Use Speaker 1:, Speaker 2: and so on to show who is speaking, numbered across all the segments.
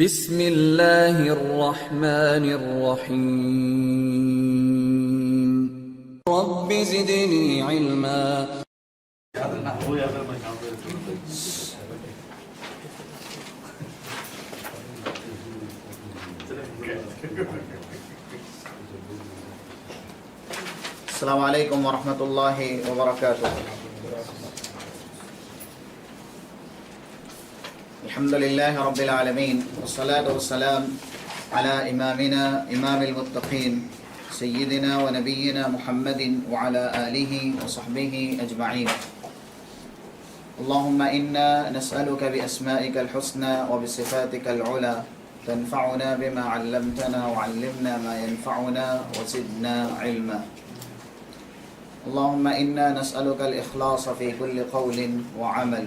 Speaker 1: بسم اللہ الرحمن الرحیم رب زدنی علما۔
Speaker 2: السلام علیکم ورحمۃ اللہ وبرکاتہ۔ الحمد للہ رب العالمین والصلاة والسلام على امامنا امام المتقین سیدنا و نبینا محمد وعلى آلہ وصحبہ اجمعین۔ اللہم انا نسألک باسمائک الحسنى وبصفاتک العلی تنفعنا بما علمتنا وعلمنا ما ينفعنا وزدنا علما۔ اللهم إنا نسألك الإخلاص في كل قول وعمل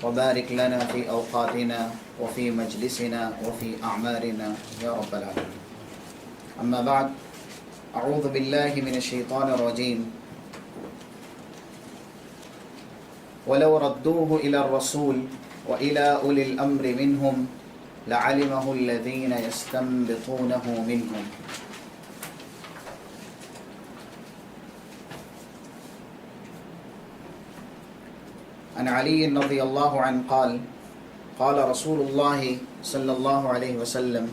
Speaker 2: وبارك لنا في أوقاتنا وفي مجلسنا وفي أعمارنا يا رب العالمين۔ أما بعد، أعوذ بالله من الشيطان الرجيم ولو ردوه إلى الرسول وإلى أولي الأمر منهم لعلمه الذين يستنبطونه منهم۔ عن علي رضي الله عنه قال قال رسول الله صلى الله عليه وسلم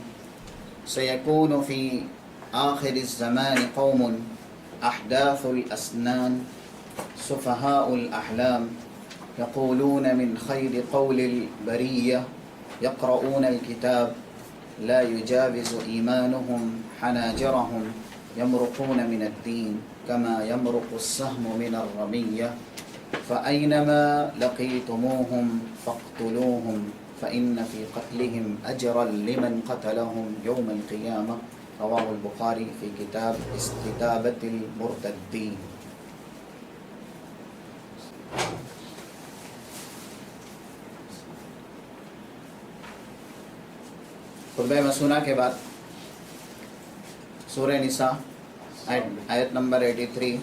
Speaker 2: سيكون في آخر الزمان قوم أحداث الأسنان سفهاء الأحلام يقولون من خير قول البرية يقرؤون الكتاب لا يجاوز إيمانهم حناجرهم يمرقون من الدين كما يمرق السهم من الرمية فأينما لقيتموهم فاقتلوهم فإن في قتلهم أجرا لمن قتلهم يوم القيامة۔ رواه البخاري في كتاب استتابة المرتدين۔ خطبہ مسونہ کے بعد سورہ نساء آیت نمبر 83،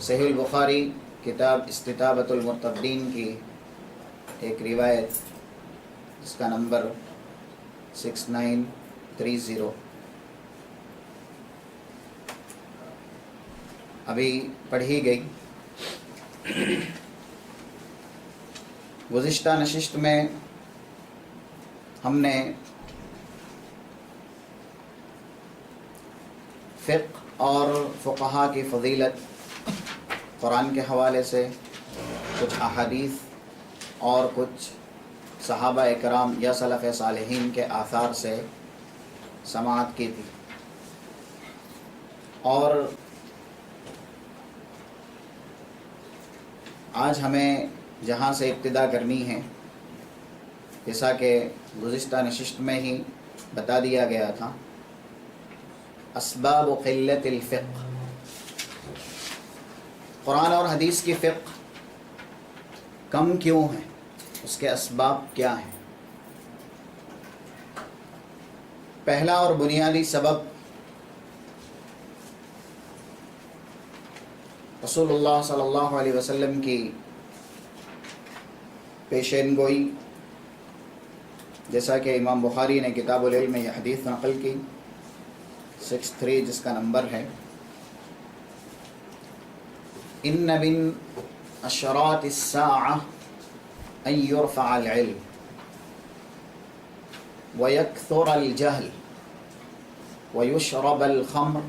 Speaker 2: صحیح البخاری کتاب استتابۃ المرتدین کی ایک روایت جس کا نمبر 6930 ابھی پڑھی گئی۔ گزشتہ نشست میں ہم نے فقہ اور فقہا کی فضیلت قرآن کے حوالے سے، کچھ احادیث اور کچھ صحابہ اکرام یا سلف صالحین کے آثار سے سماعت کی تھی، اور آج ہمیں جہاں سے ابتدا کرنی ہے، جیسا کہ گزشتہ نشست میں ہی بتا دیا گیا تھا، اسباب قلت الفقہ، قرآن اور حدیث کی فقہ کم کیوں ہے، اس کے اسباب کیا ہیں۔ پہلا اور بنیادی سبب رسول اللہ صلی اللہ علیہ وسلم کی پیشین گوئی، جیسا کہ امام بخاری نے کتاب العلم میں یہ حدیث نقل کی 63 جس کا نمبر ہے، ان من اشراط الساعة ان يرفع العلم ويكثر الجهل ويشرب الخمر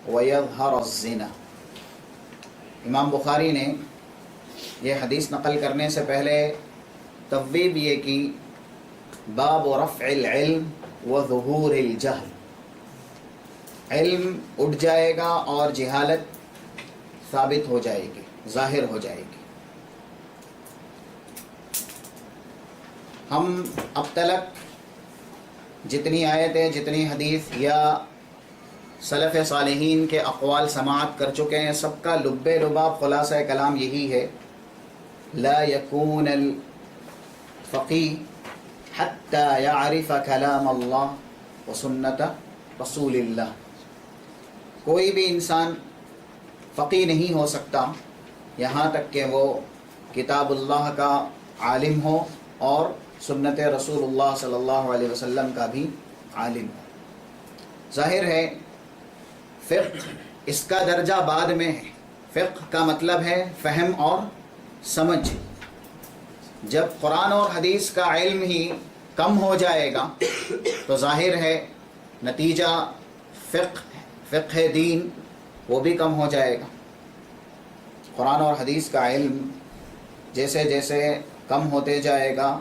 Speaker 2: ويظهر الزنا۔ امام بخاری نے یہ حدیث نقل کرنے سے پہلے تبویب یہ کی، باب رفع العلم وظہور الجہل، علم اٹھ جائے گا اور جہالت ثابت ہو جائے گی، ظاہر ہو جائے گی۔ ہم اب تلک جتنی آیتیں، جتنی حدیث یا سلف صالحین کے اقوال سماعت کر چکے ہیں، سب کا لب لباب خلاصہ کلام یہی ہے، لا يكون الفقيه حتى يعرف كلام اللہ وسنت رسول اللہ۔ کوئی بھی انسان فقی نہیں ہو سکتا یہاں تک کہ وہ کتاب اللہ کا عالم ہو اور سنت رسول اللہ صلی اللہ علیہ وسلم کا بھی عالم ہو۔ ظاہر ہے فقہ اس کا درجہ بعد میں ہے۔ فقہ کا مطلب ہے فہم اور سمجھ۔ جب قرآن اور حدیث کا علم ہی کم ہو جائے گا تو ظاہر ہے نتیجہ فقہ دین وہ بھی کم ہو جائے گا۔ قرآن اور حدیث کا علم جیسے جیسے کم ہوتے جائے گا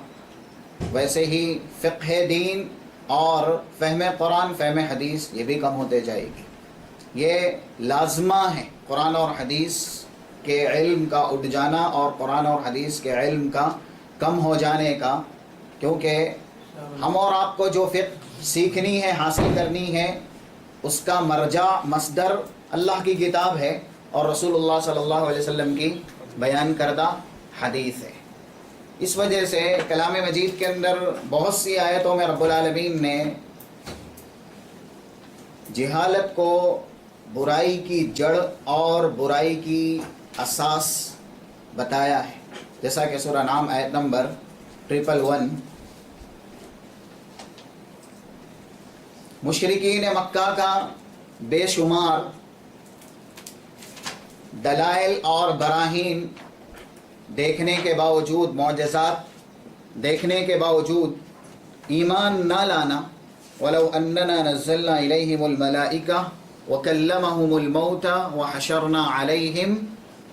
Speaker 2: ویسے ہی فقہ دین اور فہم قرآن فہم حدیث یہ بھی کم ہوتے جائے گی۔ یہ لازمہ ہے قرآن اور حدیث کے علم کا اٹھ جانا اور قرآن اور حدیث کے علم کا کم ہو جانے کا، کیونکہ ہم اور آپ کو جو فقہ سیکھنی ہے، حاصل کرنی ہے، اس کا مرجع مصدر اللہ کی کتاب ہے اور رسول اللہ صلی اللہ علیہ وسلم کی بیان کردہ حدیث ہے۔ اس وجہ سے کلام مجید کے اندر بہت سی آیتوں میں رب العالمین نے جہالت کو برائی کی جڑ اور برائی کی اساس بتایا ہے، جیسا کہ سورہ نام آیت نمبر 111۔ مشرکین مکہ کا بے شمار دلائل اور براہین دیکھنے کے باوجود، معجزات دیکھنے کے باوجود ایمان نہ لانا، وَلَوْ أَنَّنَا نَزَّلْنَا إِلَيْهِمُ الْمَلَائِكَةَ وَكَلَّمَهُمُ الْمَوْتَى وَحَشَرْنَا عَلَيْهِمْ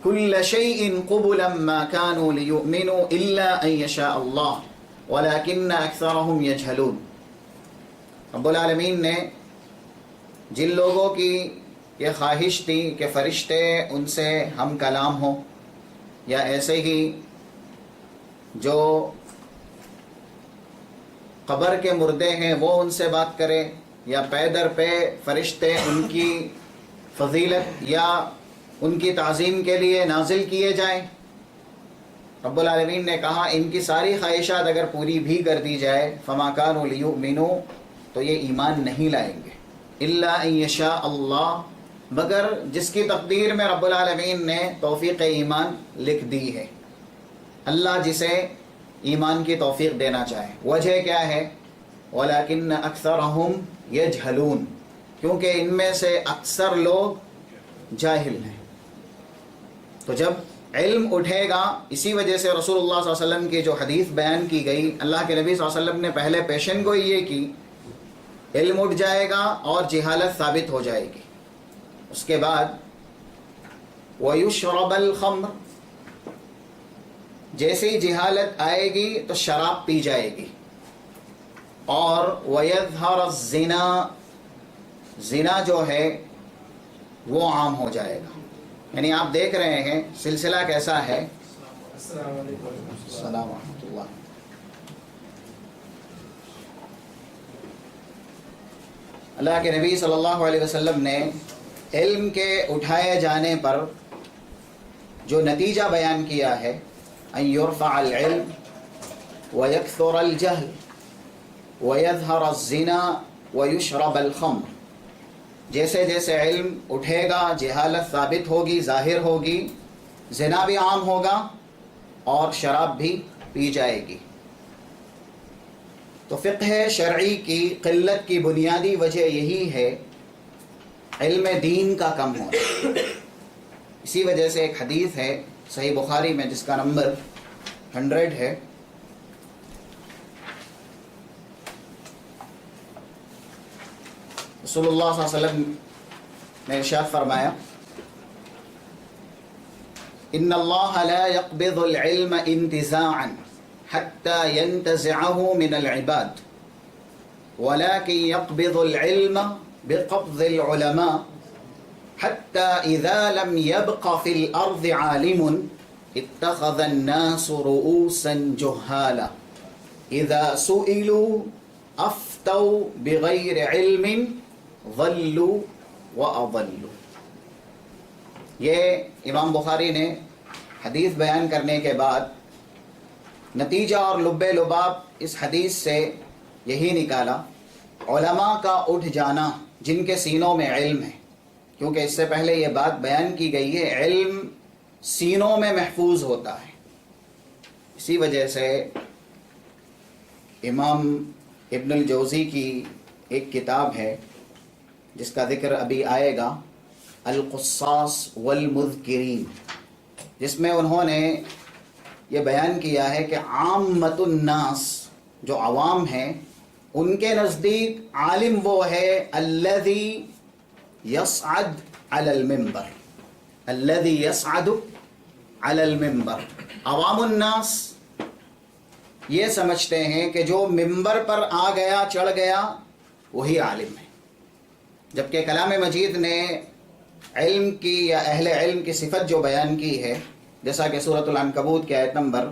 Speaker 2: كُلَّ شَيْءٍ قُبُلًا مَا كَانُوا لِيُؤْمِنُوا إِلَّا أَن يَشَاءَ اللَّهُ وَلَكِنَّ أَكْثَرَهُمْ يَجْهَلُونَ۔ رب العالمین نے جن لوگوں کی یہ خواہش تھی کہ فرشتے ان سے ہم کلام ہوں، یا ایسے ہی جو قبر کے مردے ہیں وہ ان سے بات کرے، یا پے در پہ فرشتے ان کی فضیلت یا ان کی تعظیم کے لیے نازل کیے جائیں، رب العالمین نے کہا ان کی ساری خواہشات اگر پوری بھی کر دی جائے فما كانوا ليؤمنوا، تو یہ ایمان نہیں لائیں گے، الا ان یشاء اللہ، مگر جس کی تقدیر میں رب العالمین نے توفیق ایمان لکھ دی ہے، اللہ جسے ایمان کی توفیق دینا چاہے۔ وجہ کیا ہے؟ وَلَكِنَّ أَكْثَرَهُمْ يَجْهَلُونَ، کیونکہ ان میں سے اکثر لوگ جاہل ہیں۔ تو جب علم اٹھے گا، اسی وجہ سے رسول اللہ صلی اللہ علیہ وسلم کی جو حدیث بیان کی گئی، اللہ کے نبی صلی اللہ علیہ وسلم نے پہلے پیشن گوئی یہ کی، علم اٹھ جائے گا اور جہالت ثابت ہو جائے گی۔ اس کے بعد وَيُشْرَبَ الْخَمْرُ، جیسے ہی جہالت آئے گی تو شراب پی جائے گی، اور وَيَظْهَرَ الزِّنَا، زنا جو ہے وہ عام ہو جائے گا۔ یعنی آپ دیکھ رہے ہیں سلسلہ کیسا ہے۔ السلام ورحمۃ اللہ۔ اللہ کے نبی صلی اللہ علیہ وسلم نے علم کے اٹھائے جانے پر جو نتیجہ بیان کیا ہے، ان یرفع العلم ویکثر الجہل ویظہر الزنا ویشرب الخمر، جیسے جیسے علم اٹھے گا جہالت ثابت ہوگی، ظاہر ہوگی، زنا بھی عام ہوگا اور شراب بھی پی جائے گی۔ تو فقہ شرعی کی قلت کی بنیادی وجہ یہی ہے علم دین کا کم ہونا۔ اسی وجہ سے ایک حدیث ہے صحیح بخاری میں جس کا نمبر 100 ہے، رسول اللہ صلی اللہ علیہ وسلم نے ارشاد فرمایا، ان اللہ لا يقبض العلم انتزاعا حتى ينتزعه من العباد ولكن يقبض العلم بقبض العلماء حتى إذا لم يبق في الأرض عالم اتخذ الناس رؤوسا جهالا إذا سئلوا أفتوا بغير علم ضلوا وأضلوا۔ یہ امام بخاری نے حدیث بیان کرنے کے بعد نتیجہ اور لب لباب اس حدیث سے یہی نکالا، علماء کا اٹھ جانا جن کے سینوں میں علم ہے، کیونکہ اس سے پہلے یہ بات بیان کی گئی ہے علم سینوں میں محفوظ ہوتا ہے، اسی وجہ سے امام ابن الجوزی کی ایک کتاب ہے جس کا ذکر ابھی آئے گا، القصاص والمذکرین، جس میں انہوں نے یہ بیان کیا ہے کہ عامۃ الناس، جو عوام ہیں، ان کے نزدیک عالم وہ ہے الذی یصعد علی المنبر، الذی یصعد علی المنبر۔ عوام الناس یہ سمجھتے ہیں کہ جو ممبر پر آ گیا، چڑھ گیا، وہی عالم ہے، جبکہ کلام مجید نے علم کی یا اہل علم کی صفت جو بیان کی ہے، جیسا کہ سورۃ العنکبوت کی آیت نمبر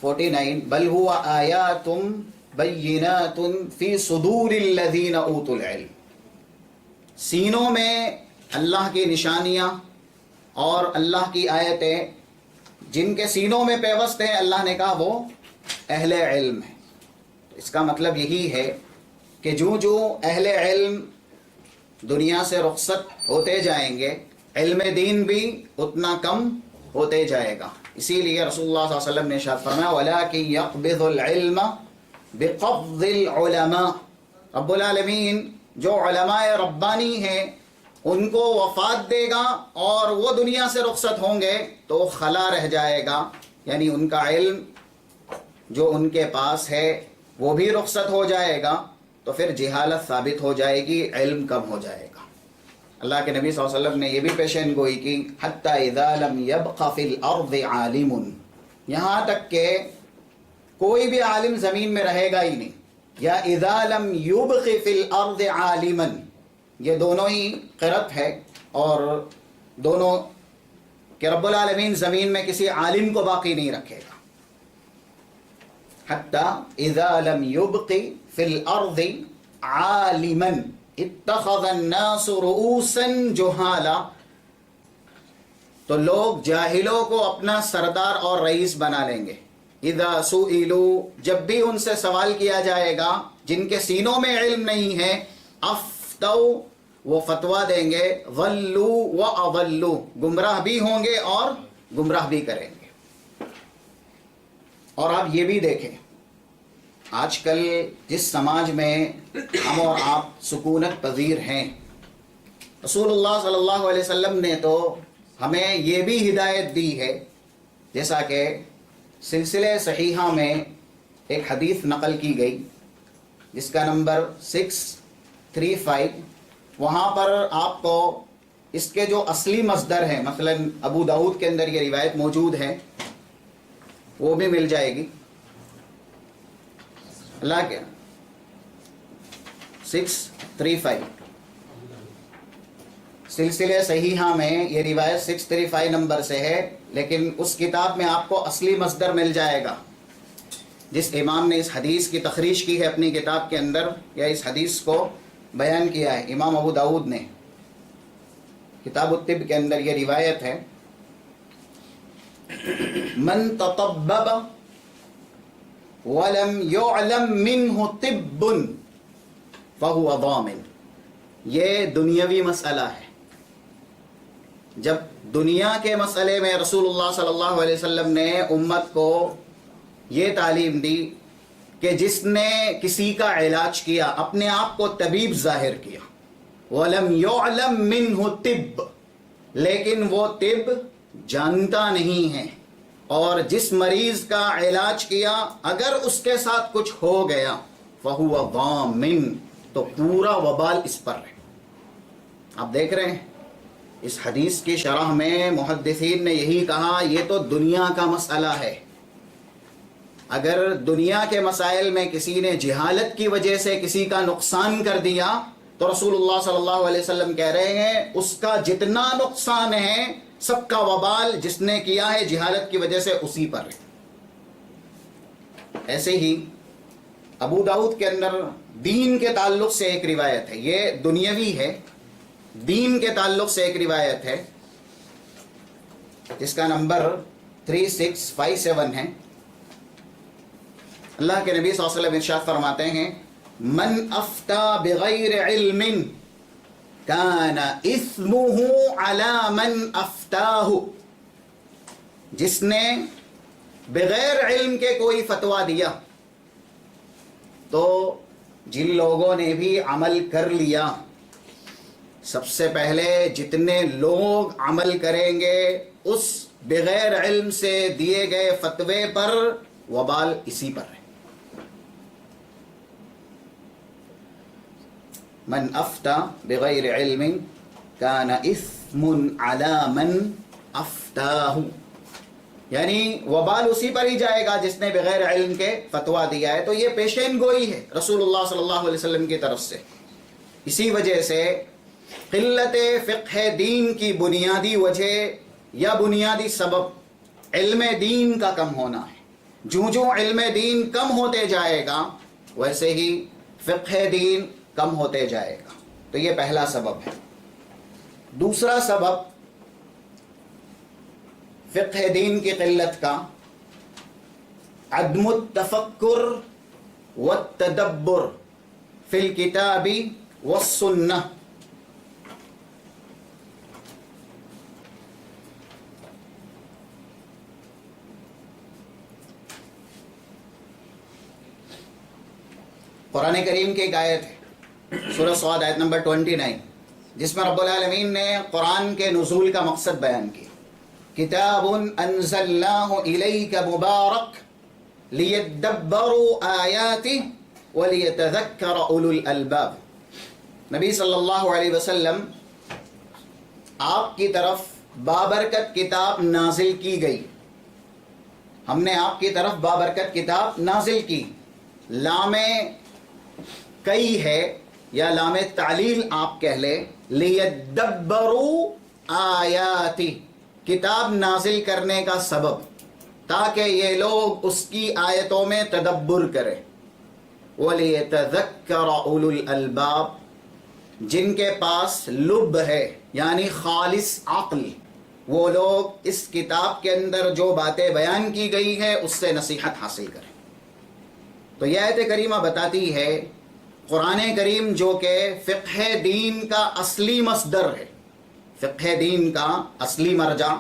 Speaker 2: 49، بل هو آیات بینات فی صدور الذین اوتوا العلم، سینوں میں اللہ کی نشانیاں اور اللہ کی آیتیں جن کے سینوں میں پیوست ہیں، اللہ نے کہا وہ اہل علم ہے۔ اس کا مطلب یہی ہے کہ جو اہل علم دنیا سے رخصت ہوتے جائیں گے، علم دین بھی اتنا کم ہوتے جائے گا۔ اسی لیے رسول اللہ صلی اللہ علیہ وسلم نے ارشاد فرمایا وَلَٰكِن يَقْبِضُ الْعِلْمَ بِقَبْضِ الْعُلَمَاءِ، رب العالمین جو علماء ربانی ہیں ان کو وفات دے گا اور وہ دنیا سے رخصت ہوں گے تو خلا رہ جائے گا، یعنی ان کا علم جو ان کے پاس ہے وہ بھی رخصت ہو جائے گا، تو پھر جہالت ثابت ہو جائے گی، علم کم ہو جائے گا۔ اللہ کے نبی صلی اللہ علیہ وسلم نے یہ بھی پیشین گوئی کی حتی اذا لم یبق فی الارض عالم، یہاں تک کہ کوئی بھی عالم زمین میں رہے گا ہی نہیں، یا اذا لم یبق فی الارض عالما، یہ دونوں ہی قرأت ہے اور دونوں کہ رب العالمین زمین میں کسی عالم کو باقی نہیں رکھے گا۔ حتی اذا لم یبق فی الارض عالما اتخذ الناس رؤوسا جہالا، تو لوگ جاہلوں کو اپنا سردار اور رئیس بنا لیں گے۔ اذا سئلوا، جب بھی ان سے سوال کیا جائے گا جن کے سینوں میں علم نہیں ہے، افتوا، وہ فتویٰ دیں گے، ضلوا واضلوا، گمراہ بھی ہوں گے اور گمراہ بھی کریں گے۔ اور آپ یہ بھی دیکھیں آج کل جس سماج میں ہم اور آپ سکونت پذیر ہیں، رسول اللہ صلی اللہ علیہ وسلم نے تو ہمیں یہ بھی ہدایت دی ہے، جیسا کہ سلسلہ صحیحہ میں ایک حدیث نقل کی گئی جس کا نمبر 635، وہاں پر آپ کو اس کے جو اصلی مصدر ہیں، مثلا ابو داؤد کے اندر یہ روایت موجود ہے، وہ بھی مل جائے گی۔ اللہ کے 635 سلسلہ صحیحہ میں یہ روایت 635 نمبر سے ہے، لیکن اس کتاب میں آپ کو اصلی مصدر مل جائے گا جس امام نے اس حدیث کی تخریج کی ہے اپنی کتاب کے اندر، یا اس حدیث کو بیان کیا ہے امام ابو داؤد نے کتاب الطب کے اندر۔ یہ روایت ہے من تطبب ولم يعلم منه طب فهو ضامن، یہ دنیاوی مسئلہ ہے۔ جب دنیا کے مسئلے میں رسول اللہ صلی اللہ علیہ وسلم نے امت کو یہ تعلیم دی کہ جس نے کسی کا علاج کیا، اپنے آپ کو طبیب ظاہر کیا، وَلَمْ يُعْلَمْ مِنْهُ طِبٌ، لیکن وہ طب جانتا نہیں ہے، اور جس مریض کا علاج کیا اگر اس کے ساتھ کچھ ہو گیا فَهُوَ ضَامِنٌ، تو پورا وبال اس پر ہے۔ آپ دیکھ رہے ہیں اس حدیث کی شرح میں محدثین نے یہی کہا یہ تو دنیا کا مسئلہ ہے، اگر دنیا کے مسائل میں کسی نے جہالت کی وجہ سے کسی کا نقصان کر دیا تو رسول اللہ صلی اللہ علیہ وسلم کہہ رہے ہیں اس کا جتنا نقصان ہے سب کا وبال جس نے کیا ہے جہالت کی وجہ سے اسی پر ہے۔ ایسے ہی ابو داؤد کے اندر دین کے تعلق سے ایک روایت ہے، یہ دنیاوی ہے، دین کے تعلق سے ایک روایت ہے جس کا نمبر 3657 ہے۔ اللہ کے نبی صلی اللہ علیہ وسلم ارشاد فرماتے ہیں من افتا بغیر علم کان اثمہ علی من افتاہ، جس نے بغیر علم کے کوئی فتویٰ دیا تو جن لوگوں نے بھی عمل کر لیا، سب سے پہلے جتنے لوگ عمل کریں گے اس بغیر علم سے دیے گئے فتوے پر وبال اسی پر ہے۔ من افتى بغیر علم کان اثم علی من افتاہ، یعنی وبال اسی پر ہی جائے گا جس نے بغیر علم کے فتویٰ دیا ہے۔ تو یہ پیشین گوئی ہے رسول اللہ صلی اللہ علیہ وسلم کی طرف سے۔ اسی وجہ سے قلت فقہ دین کی بنیادی وجہ یا بنیادی سبب علم دین کا کم ہونا ہے۔ جو جو علم دین کم ہوتے جائے گا ویسے ہی فقہ دین کم ہوتے جائے گا۔ تو یہ پہلا سبب ہے۔ دوسرا سبب فقہ دین کی قلت کا عدم التفکر والتدبر فی الکتاب والسنہ۔ قرآن کریم کی ایک آیت ہے سورہ صاد آیت نمبر 29، جس میں رب العالمین نے قرآن کے نزول کا مقصد بیان کیا۔ کتاب انزلناہ الیک مبارک لیدبروا آیاتہ ولیتذکر اولو الالباب۔ نبی صلی اللہ علیہ وسلم آپ کی طرف بابرکت کتاب نازل کی گئی، ہم نے آپ کی طرف بابرکت کتاب نازل کی۔ لام کئی ہے یا لام تعلیل آپ کہہ لیں، لیدبروا آیاتی، کتاب نازل کرنے کا سبب تاکہ یہ لوگ اس کی آیتوں میں تدبر کریں۔ وَلِيَتَذَكَّرَ أُولُو الْأَلْبَابِ، جن کے پاس لب ہے یعنی خالص عقل، وہ لوگ اس کتاب کے اندر جو باتیں بیان کی گئی ہے اس سے نصیحت حاصل کریں۔ تو یہ آیت کریمہ بتاتی ہے قرآن کریم جو کہ فقہ دین کا اصلی مصدر ہے، فقہ دین کا اصلی مرجع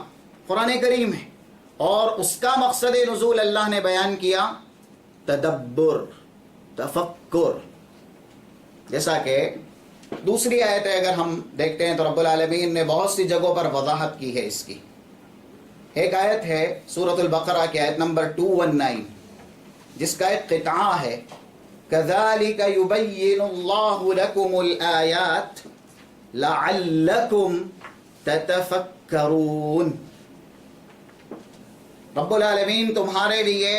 Speaker 2: قرآن کریم ہے، اور اس کا مقصد نزول اللہ نے بیان کیا تدبر، تفکر۔ جیسا کہ دوسری آیت اگر ہم دیکھتے ہیں تو رب العالمین نے بہت سی جگہوں پر وضاحت کی ہے اس کی۔ ایک آیت ہے سورۃ البقرہ کی آیت نمبر 219، جس کا ایک قطعہ ہے كَذَلِكَ يُبَيِّنُ اللَّهُ لَكُمُ الْآيَاتِ لَعَلَّكُمْ تَتَفَكَّرُونَ۔ رب العالمین تمہارے لیے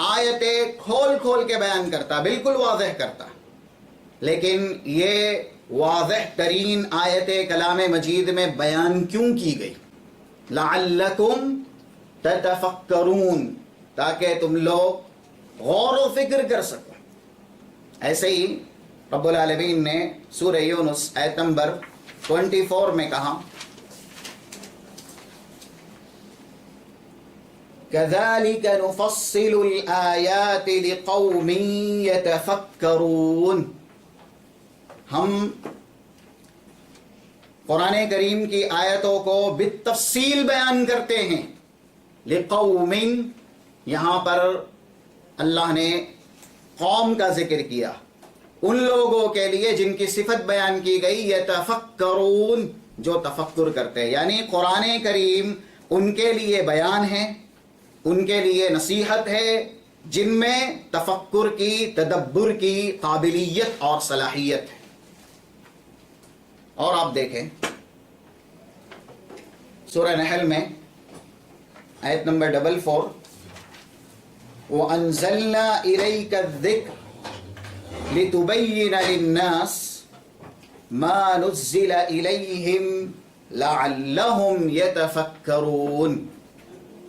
Speaker 2: آیتیں کھول کھول کے بیان کرتا، بالکل واضح کرتا، لیکن یہ واضح ترین آیت کلام مجید میں بیان کیوں کی گئی؟ لَعَلَّكُمْ تَتَفَكَّرُونَ، تاکہ تم لوگ غور و فکر کر سکو۔ ایسے ہی رب العالمین نے سورہ یونس آیت نمبر 24 میں کہا كَذَلِكَ نُفَصِّلُ الْآيَاتِ لِقَوْمٍ يَتَفَكَّرُونَ، ہم قرآن کریم کی آیتوں کو بالتفصیل بیان کرتے ہیں۔ لِقَوْمٍ، یہاں پر اللہ نے قوم کا ذکر کیا، ان لوگوں کے لیے جن کی صفت بیان کی گئی یتفکرون، جو تفکر کرتے ہیں، یعنی قرآن کریم ان کے لیے بیان ہے، ان کے لیے نصیحت ہے جن میں تفکر کی، تدبر کی قابلیت اور صلاحیت ہے۔ اور آپ دیکھیں سورہ نحل میں آیت نمبر 44، وَأَنزَلْنَا إِلَيْكَ الذِّكْرَ لِتُبَيِّنَ لِلنَّاسِ مَا نُزِّلَ إِلَيْهِمْ لَعَلَّهُمْ يَتَفَكَّرُونَ۔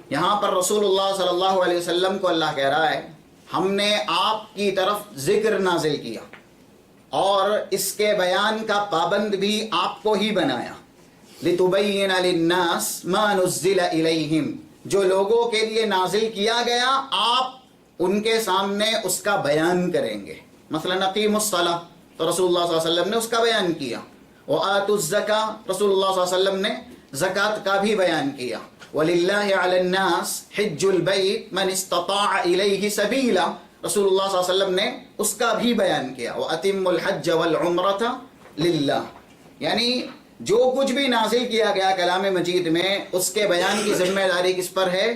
Speaker 2: یہاں پر رسول اللہ صلی اللہ علیہ وسلم کو اللہ کہہ رہا ہے ہم نے آپ کی طرف ذکر نازل کیا اور اس کے بیان کا پابند بھی آپ کو ہی بنایا۔ لِتُبَيِّنَ لِلنَّاسِ مَا نُزِّلَ إِلَيْهِمْ، جو لوگوں کے لیے نازل کیا گیا آپ ان کے سامنے اس کا بیان کریں گے۔ مثلا اقیموا الصلاۃ، تو رسول اللہ صلی اللہ علیہ وسلم نے اس کا بیان کیا۔ وآتوا الزکاۃ، رسول اللہ صلی اللہ علیہ وسلم نے زکات کا بھی بیان کیا. وَلِلَّهِ عَلَى النَّاسِ حِجُّ الْبَيْتِ مَنِ اسْتَطَاعَ إِلَيْهِ سَبِيلًا. رسول اللہ صلی اللہ علیہ وسلم نے اس کا بھی بیان کیا. وَأَتِمُّ الْحَجَّ وَالْعُمْرَةَ لِلَّهِ. یعنی جو کچھ بھی نازل کیا گیا کلام مجید میں اس کے بیان کی ذمہ داری کس پر ہے؟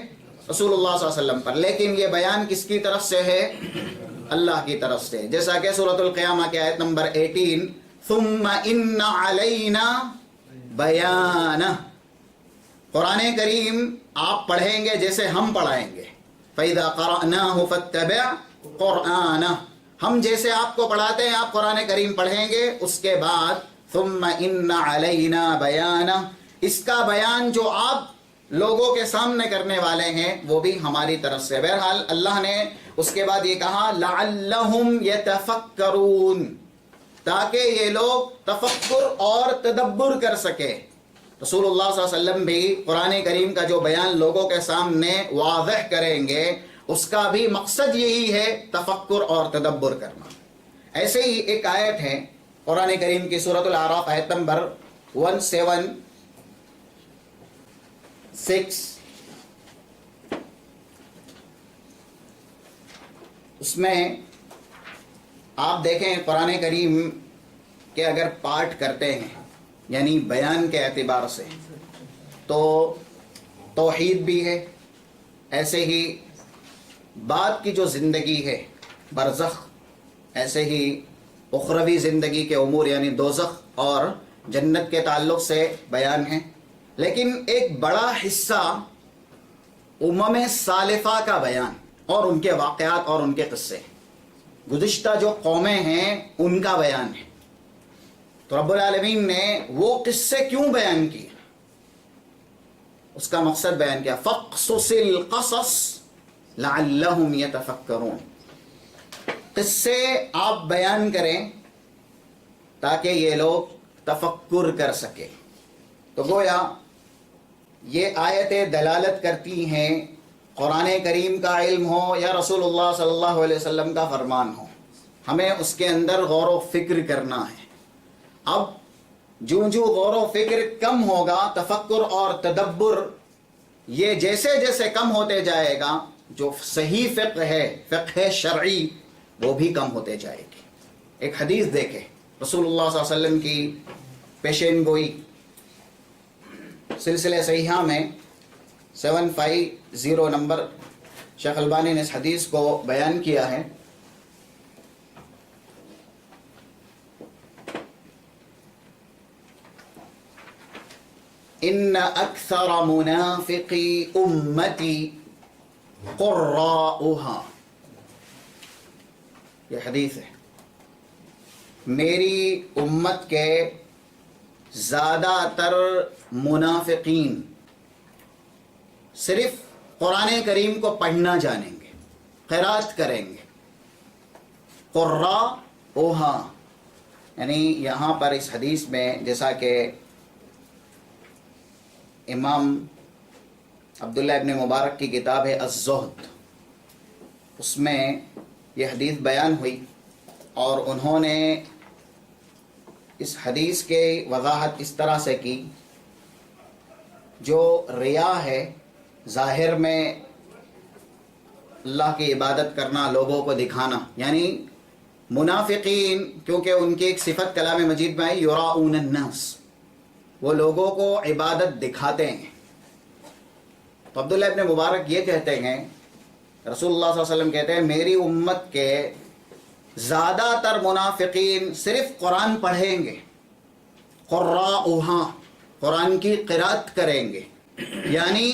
Speaker 2: رسول اللہ صلی اللہ علیہ وسلم پر. لیکن یہ بیان کس کی طرف سے ہے؟ اللہ کی طرف سے. جیسا کہ سورۃ القیامہ کی آیت نمبر 18 ثم ان علینا بیانہ. قرآن کریم آپ پڑھیں گے جیسے ہم پڑھائیں گے. فَإِذَا قَرَأْنَاهُ فَاتَّبِعْ قُرْآنَهُ. ہم جیسے آپ کو پڑھاتے ہیں آپ قرآن کریم پڑھیں گے. اس کے بعد ثم ان علینا بیانہ. اس کا بیان جو آپ لوگوں کے سامنے کرنے والے ہیں وہ بھی ہماری طرف سے. بہرحال اللہ نے اس کے بعد یہ کہا لعلہم یتفکرون، تاکہ یہ لوگ تفکر اور تدبر کر سکے. رسول اللہ صلی اللہ علیہ وسلم بھی قرآن کریم کا جو بیان لوگوں کے سامنے واضح کریں گے اس کا بھی مقصد یہی ہے تفکر اور تدبر کرنا. ایسے ہی ایک آیت ہے قرآن کریم کی سورۃ الاعراف آیت نمبر 176. اس میں آپ دیکھیں قرآن کریم کے اگر پارٹ کرتے ہیں یعنی بیان کے اعتبار سے تو توحید بھی ہے، ایسے ہی بعد کی جو زندگی ہے برزخ، ایسے ہی اخروی زندگی کے امور یعنی دوزخ اور جنت کے تعلق سے بیان ہے. لیکن ایک بڑا حصہ امم سالفہ کا بیان اور ان کے واقعات اور ان کے قصے، گزشتہ جو قومیں ہیں ان کا بیان ہے. تو رب العالمین نے وہ قصے کیوں بیان کیے اس کا مقصد بیان کیا. فَقْصُصِ الْقَصَصِ لَعَلَّهُمْ يَتَفَكَّرُونَ. قصے آپ بیان کریں تاکہ یہ لوگ تفکر کر سکے. تو گویا یہ آیتیں دلالت کرتی ہیں قرآن کریم کا علم ہو یا رسول اللہ صلی اللہ علیہ وسلم کا فرمان ہو، ہمیں اس کے اندر غور و فکر کرنا ہے. اب جو غور و فکر کم ہوگا، تفکر اور تدبر یہ جیسے جیسے کم ہوتے جائے گا، جو صحیح فقہ ہے، فقہ شرعی، وہ بھی کم ہوتے جائے گی. ایک حدیث دیکھیں رسول اللہ صلی اللہ علیہ وسلم کی پیشین گوئی سلسلہ صحیحہ میں 750 نمبر شیخ البانی نے اس حدیث کو بیان کیا ہے. ان اکثر منافقی امتی قراؤها. یہ حدیث ہے. میری امت کے زیادہ تر منافقین صرف قرآن کریم کو پڑھنا جانیں گے، قرات کریں گے. قراؤها یعنی یہاں پر اس حدیث میں جیسا کہ امام عبداللہ ابن مبارک کی کتاب ہے الزہد، اس میں یہ حدیث بیان ہوئی اور انہوں نے اس حدیث کے وضاحت اس طرح سے کی. جو ریا ہے ظاہر میں اللہ کی عبادت کرنا، لوگوں کو دکھانا، یعنی منافقین کیونکہ ان کی ایک صفت کلام مجید میں ہے یراؤن الناس، وہ لوگوں کو عبادت دکھاتے ہیں. تو عبداللہ ابن مبارک یہ کہتے ہیں رسول اللہ صلی اللہ علیہ وسلم کہتے ہیں میری امت کے زیادہ تر منافقین صرف قرآن پڑھیں گے، قراؤہا قرآن کی قرات کریں گے، یعنی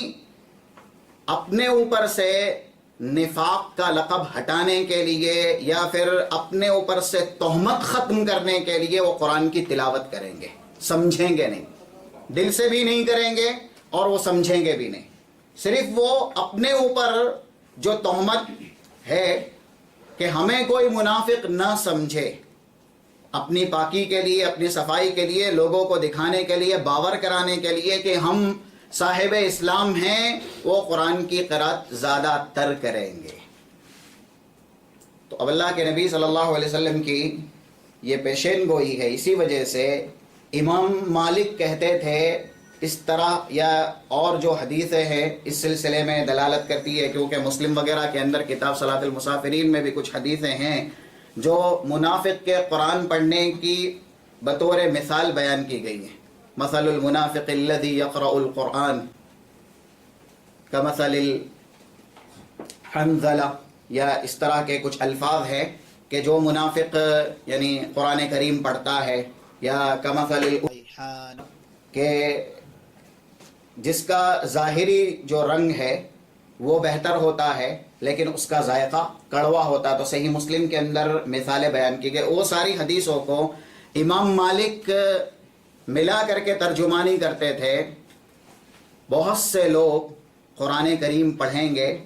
Speaker 2: اپنے اوپر سے نفاق کا لقب ہٹانے کے لیے یا پھر اپنے اوپر سے تہمت ختم کرنے کے لیے وہ قرآن کی تلاوت کریں گے. سمجھیں گے نہیں، دل سے بھی نہیں کریں گے اور وہ سمجھیں گے بھی نہیں. صرف وہ اپنے اوپر جو تہمت ہے کہ ہمیں کوئی منافق نہ سمجھے، اپنی پاکی کے لیے، اپنی صفائی کے لیے، لوگوں کو دکھانے کے لیے، باور کرانے کے لیے کہ ہم صاحب اسلام ہیں، وہ قرآن کی قرات زیادہ تر کریں گے. تو اب اللہ کے نبی صلی اللہ علیہ وسلم کی یہ پیشین گوئی ہے. اسی وجہ سے امام مالک کہتے تھے اس طرح یا اور جو حدیثیں ہیں اس سلسلے میں دلالت کرتی ہے، کیونکہ مسلم وغیرہ کے اندر کتاب صلاۃ المسافرین میں بھی کچھ حدیثیں ہیں جو منافق کے قرآن پڑھنے کی بطور مثال بیان کی گئی ہیں. مثل المنافق الذی یقرأ القرآن کمثل الحنظلہ، یا اس طرح کے کچھ الفاظ ہیں کہ جو منافق یعنی قرآن کریم پڑھتا ہے، یا کمثل الریحان، کہ جس کا ظاہری جو رنگ ہے وہ بہتر ہوتا ہے لیکن اس کا ذائقہ کڑوا ہوتا ہے. تو صحیح مسلم کے اندر مثالیں بیان کی گئی. وہ ساری حدیثوں کو امام مالک ملا کر کے ترجمانی کرتے تھے. بہت سے لوگ قرآن کریم پڑھیں گے،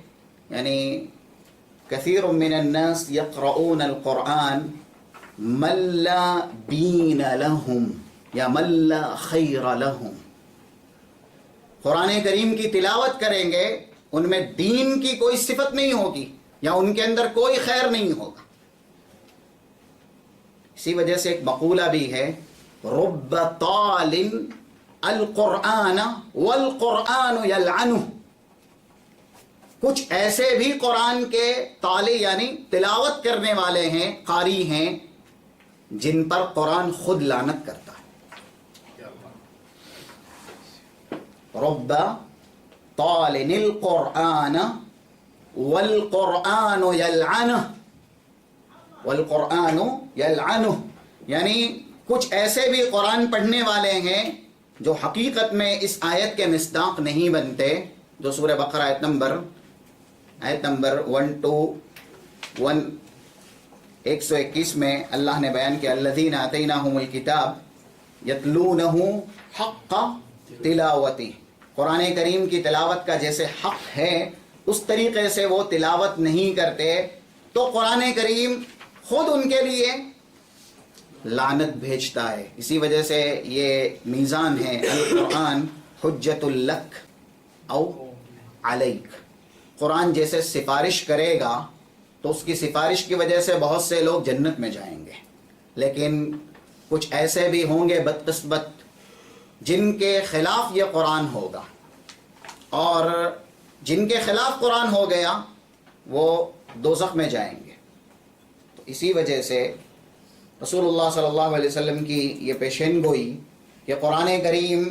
Speaker 2: یعنی کثیر من الناس یقرؤون القرآن من لا دین لہم یا من لا خیر لہم. قرآن کریم کی تلاوت کریں گے، ان میں دین کی کوئی صفت نہیں ہوگی یا ان کے اندر کوئی خیر نہیں ہوگا. اسی وجہ سے ایک مقولہ بھی ہے، رب طال القرآن والقرآن یلعنہ. کچھ ایسے بھی قرآن کے طالی یعنی تلاوت کرنے والے ہیں، قاری ہیں، جن پر قرآن خود لعنت کرتا ہے. رب طال القرآن والقرآن یلعنہ، والقرآن یلعنہ، یعنی کچھ ایسے بھی قرآن پڑھنے والے ہیں جو حقیقت میں اس آیت کے مصداق نہیں بنتے، جو سورہ بقرہ آیت نمبر 121 میں اللہ نے بیان کیا، الذین آتیناہم الکتاب یتلونہ حق تلاوتی. قرآن کریم کی تلاوت کا جیسے حق ہے اس طریقے سے وہ تلاوت نہیں کرتے تو قرآن کریم خود ان کے لیے لعنت بھیجتا ہے. اسی وجہ سے یہ میزان ہے، القرآن حجت لک او علیک. قرآن جیسے سفارش کرے گا تو اس کی سفارش کی وجہ سے بہت سے لوگ جنت میں جائیں گے، لیکن کچھ ایسے بھی ہوں گے بدقسمت جن کے خلاف یہ قرآن ہوگا، اور جن کے خلاف قرآن ہو گیا وہ دوزخ میں جائیں گے. تو اسی وجہ سے رسول اللہ صلی اللہ علیہ وسلم کی یہ پیشین گوئی کہ قرآن کریم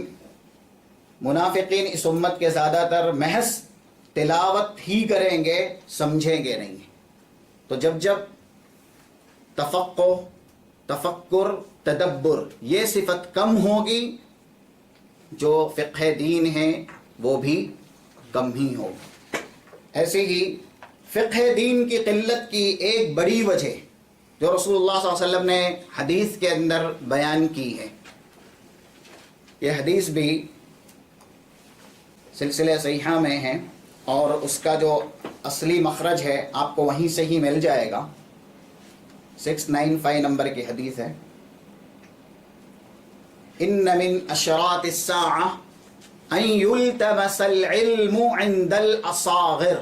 Speaker 2: منافقین اس امت کے زیادہ تر محض تلاوت ہی کریں گے، سمجھیں گے نہیں. تو جب تفکر تدبر یہ صفت کم ہوگی، جو فقہ دین ہے وہ بھی کم ہی ہوگا. ایسے ہی فقہ دین کی قلت کی ایک بڑی وجہ جو رسول اللہ صلی اللہ علیہ وسلم نے حدیث کے اندر بیان کی ہے، یہ حدیث بھی سلسلہ صحیحہ میں ہے اور اس کا جو اصلی مخرج ہے آپ کو وہیں سے ہی مل جائے گا. 695 نمبر کی حدیث ہے، ان من اشراط الساعة ان يلتمس العلم عند الاصاغر.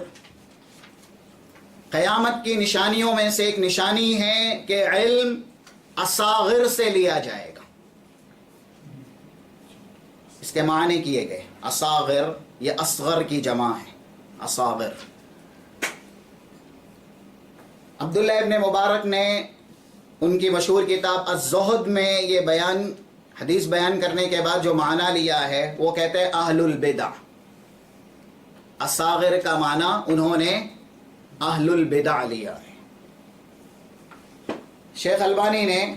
Speaker 2: قیامت کی نشانیوں میں سے ایک نشانی ہے کہ علم اصاغر سے لیا جائے گا. اس کے معنی کیے گئے. اصاغر یہ اصغر کی جمع ہے، اصاغر. عبداللہ ابن مبارک نے ان کی مشہور کتاب الزہد میں یہ حدیث بیان کرنے کے بعد جو معنی لیا ہے وہ کہتے ہیں اہل البدع. اصاغر کا معنی انہوں نے اہل البدع لیا ہے. شیخ البانی نے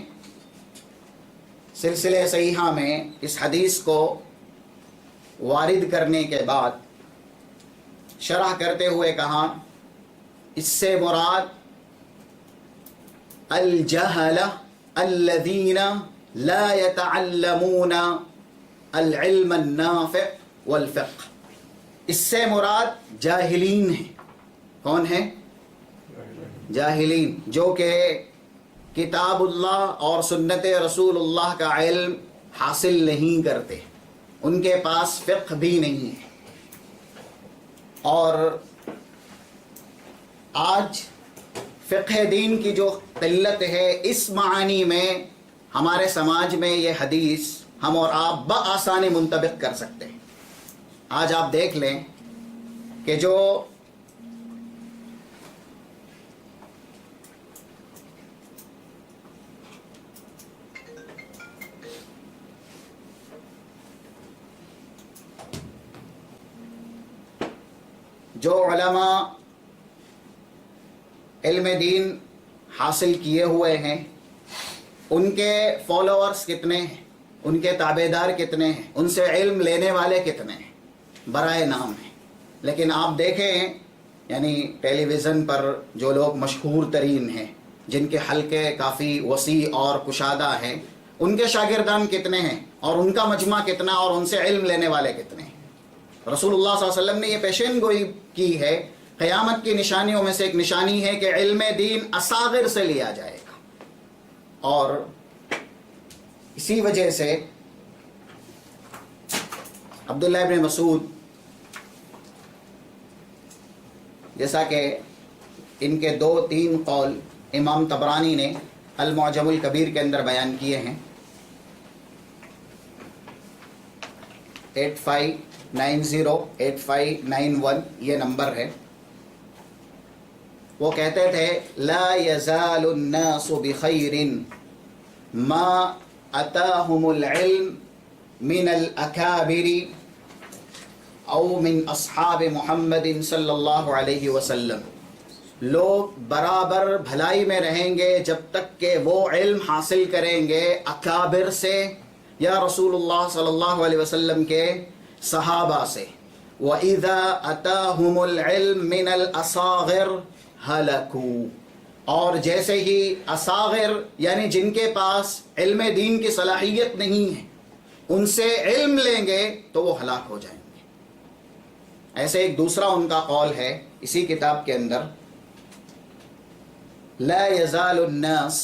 Speaker 2: سلسلہ صحیحہ میں اس حدیث کو وارد کرنے کے بعد شرح کرتے ہوئے کہا، اس سے مراد الجہل الذین لا يتعلمون العلم النافع والفقہ. اس سے مراد جاہلین ہیں. کون ہیں؟ جاہلین، جو کہ کتاب اللہ اور سنت رسول اللہ کا علم حاصل نہیں کرتے، ان کے پاس فقہ بھی نہیں ہے. اور آج فقہ دین کی جو قلت ہے، اس معنی میں ہمارے سماج میں یہ حدیث ہم اور آپ بآسانی منطبق کر سکتے ہیں۔ آج آپ دیکھ لیں کہ جو علماء علم دین حاصل کیے ہوئے ہیں، ان کے فالوورز کتنے ہیں، ان کے تابعدار کتنے ہیں، ان سے علم لینے والے کتنے ہیں، برائے نام ہیں۔ لیکن آپ دیکھیں یعنی ٹیلی ویژن پر جو لوگ مشہور ترین ہیں، جن کے حلقے کافی وسیع اور کشادہ ہیں، ان کے شاگردان کتنے ہیں اور ان کا مجمع کتنا اور ان سے علم لینے والے کتنے ہیں۔ رسول اللہ صلی اللہ علیہ وسلم نے یہ پیشین گوئی کی ہے، قیامت کی نشانیوں میں سے ایک نشانی ہے کہ علم دین اصاغر سے لیا جائے گا، اور اسی وجہ سے عبداللہ ابن مسعود، جیسا کہ ان کے 2-3 قول امام طبرانی نے المعجم الکبیر کے اندر بیان کیے ہیں، 85908591 یہ نمبر ہے۔ وہ کہتے تھے لا يزال الناس بخير ما اتاهم العلم من الاکابر او من اصحاب محمد صلی اللہ علیہ وسلم، لوگ برابر بھلائی میں رہیں گے جب تک کہ وہ علم حاصل کریں گے اکابر سے یا رسول اللہ صلی اللہ علیہ وسلم کے صحابہ سے۔ وَإِذَا أَتَاهُمُ الْعِلْمُ مِنَ الْأَصَاغِرِ هَلَكُوا، اور جیسے ہی اصاغر یعنی جن کے پاس علم دین کی صلاحیت نہیں ہے ان سے علم لیں گے تو وہ ہلاک ہو جائیں گے۔ ایسے ایک دوسرا ان کا قول ہے اسی کتاب کے اندر، لا يزال الناس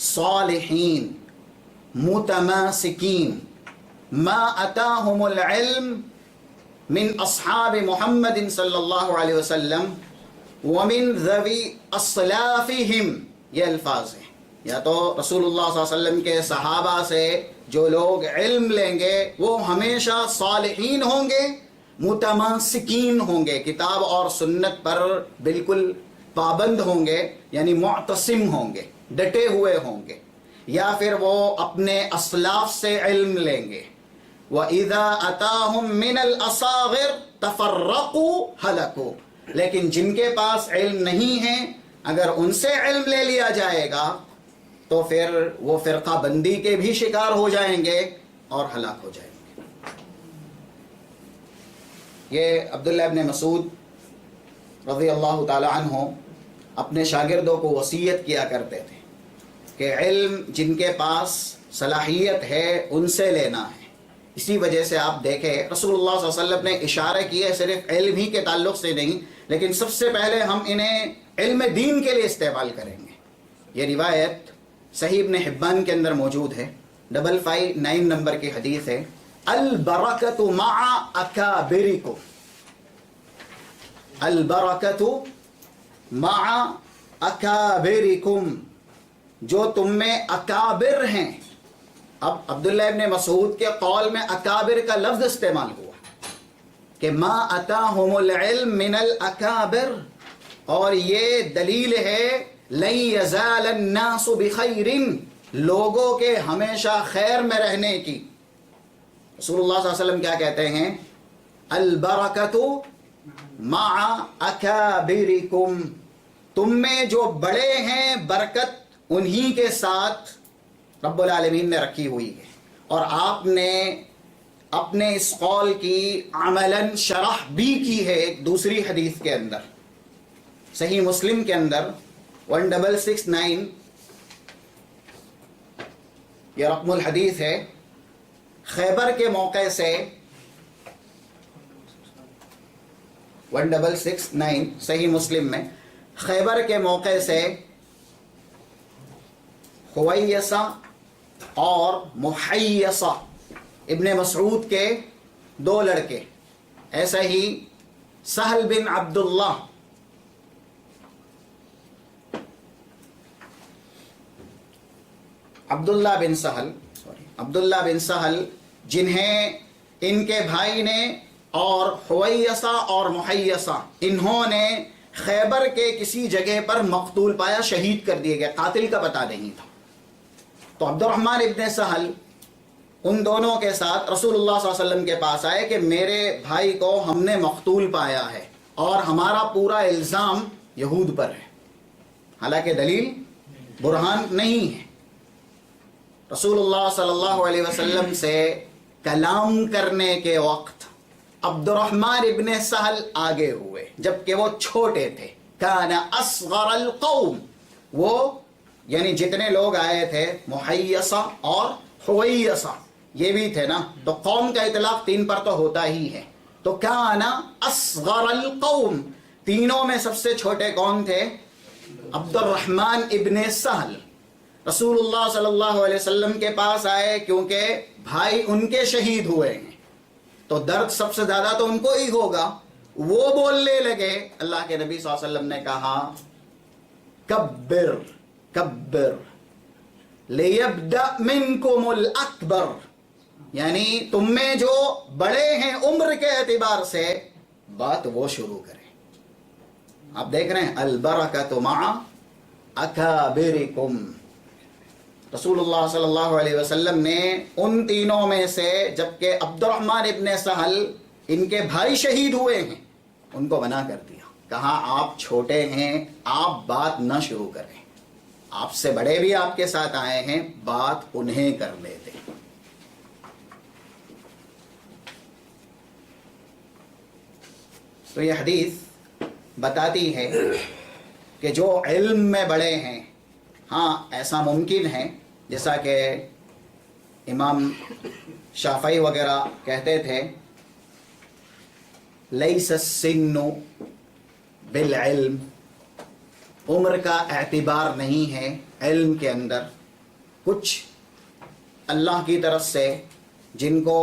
Speaker 2: صالحین متماسکین ما اتاہم العلم من اصحاب محمد صلی اللہ علیہ وسلم ومن ذوی اصلافہم، یہ الفاظ ہیں، یا تو رسول اللہ صلی اللہ علیہ وسلم کے صحابہ سے جو لوگ علم لیں گے وہ ہمیشہ صالحین ہوں گے، متماسکین ہوں گے، کتاب اور سنت پر بالکل پابند ہوں گے، یعنی معتصم ہوں گے، ڈٹے ہوئے ہوں گے، یا پھر وہ اپنے اسلاف سے علم لیں گے۔ وَإِذَا أَتَاهُم مِّنَ الْأَصَاغِرِ تَفَرَّقُوا هَلَكُوا، لیکن جن کے پاس علم نہیں ہے اگر ان سے علم لے لیا جائے گا تو پھر وہ فرقہ بندی کے بھی شکار ہو جائیں گے اور ہلاک ہو جائیں گے۔ یہ عبداللہ ابن مسعود رضی اللہ تعالی عنہ اپنے شاگردوں کو وصیت کیا کرتے تھے کہ علم جن کے پاس صلاحیت ہے ان سے لینا ہے۔ اسی وجہ سے آپ دیکھیں رسول اللہ صلی اللہ علیہ وسلم نے اشارہ کیا صرف علم ہی کے تعلق سے نہیں، لیکن سب سے پہلے ہم انہیں علم دین کے لیے استعمال کریں گے۔ یہ روایت صحیح ابن حبان کے اندر موجود ہے، 559 نمبر کی حدیث ہے، البرکۃ مع اکابرکم، البرکۃ مع اکابرکم، جو تم میں اکابر ہیں۔ اب عبداللہ ابن مسعود کے قول میں اکابر کا لفظ استعمال ہوا کہ ما اتاہم العلم من الاکابر، اور یہ دلیل ہے لن یزال الناس بخیر، لوگوں کے ہمیشہ خیر میں رہنے کی۔ رسول اللہ صلی اللہ علیہ وسلم کیا کہتے ہیں؟ البرکۃ مع اکابرکم، تم میں جو بڑے ہیں برکت انہی کے ساتھ رب العالمین نے رکھی ہوئی ہے۔ اور آپ نے اپنے اس قول کی عملاً شرح بھی کی ہے ایک دوسری حدیث کے اندر، صحیح مسلم کے اندر 1669 یہ رقم الحدیث ہے۔ خیبر کے موقع سے 1669 صحیح مسلم میں خیبر کے موقع سے خویسہ اور محیسہ ابن مسعود کے 2 لڑکے، ایسا ہی سہل بن عبداللہ، عبداللہ بن سہل عبداللہ بن سہل جنہیں ان کے بھائی نے اور حویسہ اور محیسہ انہوں نے خیبر کے کسی جگہ پر مقتول پایا، شہید کر دیے گئے، قاتل کا پتہ نہیں تھا۔ تو عبد الرحمن ابن سہل ان دونوں کے ساتھ رسول اللہ صلی اللہ علیہ وسلم کے پاس آئے کہ میرے بھائی کو ہم نے مقتول پایا ہے اور ہمارا پورا الزام یہود پر ہے، حالانکہ دلیل برہان نہیں ہے۔ رسول اللہ صلی اللہ علیہ وسلم سے کلام کرنے کے وقت عبد الرحمن ابن سہل آگے ہوئے جبکہ وہ چھوٹے تھے۔ کان اصغر القوم، وہ یعنی جتنے لوگ آئے تھے محیسہ اور حویسہ یہ بھی تھے نا، تو قوم کا اطلاق تین پر تو ہوتا ہی ہے۔ تو کان اصغر القوم، تینوں میں سب سے چھوٹے کون تھے؟ عبد الرحمن ابن سہل۔ رسول اللہ صلی اللہ علیہ وسلم کے پاس آئے کیونکہ بھائی ان کے شہید ہوئے ہیں، تو درد سب سے زیادہ تو ان کو ہی ہوگا۔ وہ بولنے لگے، اللہ کے نبی صلی اللہ علیہ وسلم نے کہا کبر کبر لیبدأ منکم الاکبر، یعنی تم میں جو بڑے ہیں عمر کے اعتبار سے بات وہ شروع کریں۔ آپ دیکھ رہے ہیں البرکۃ مع اکابرکم، رسول اللہ صلی اللہ علیہ وسلم نے ان تینوں میں سے جبکہ عبد الرحمن ابن سہل ان کے بھائی شہید ہوئے ہیں ان کو منع کر دیا، کہا آپ چھوٹے ہیں، آپ بات نہ شروع کریں، آپ سے بڑے بھی آپ کے ساتھ آئے ہیں، بات انہیں کر لیتے۔ تو یہ حدیث بتاتی ہے کہ جو علم میں بڑے ہیں، ہاں ایسا ممکن ہے جیسا کہ امام شافعی وغیرہ کہتے تھے لیس السن بالعلم، عمر کا اعتبار نہیں ہے علم کے اندر۔ کچھ اللہ کی طرف سے جن کو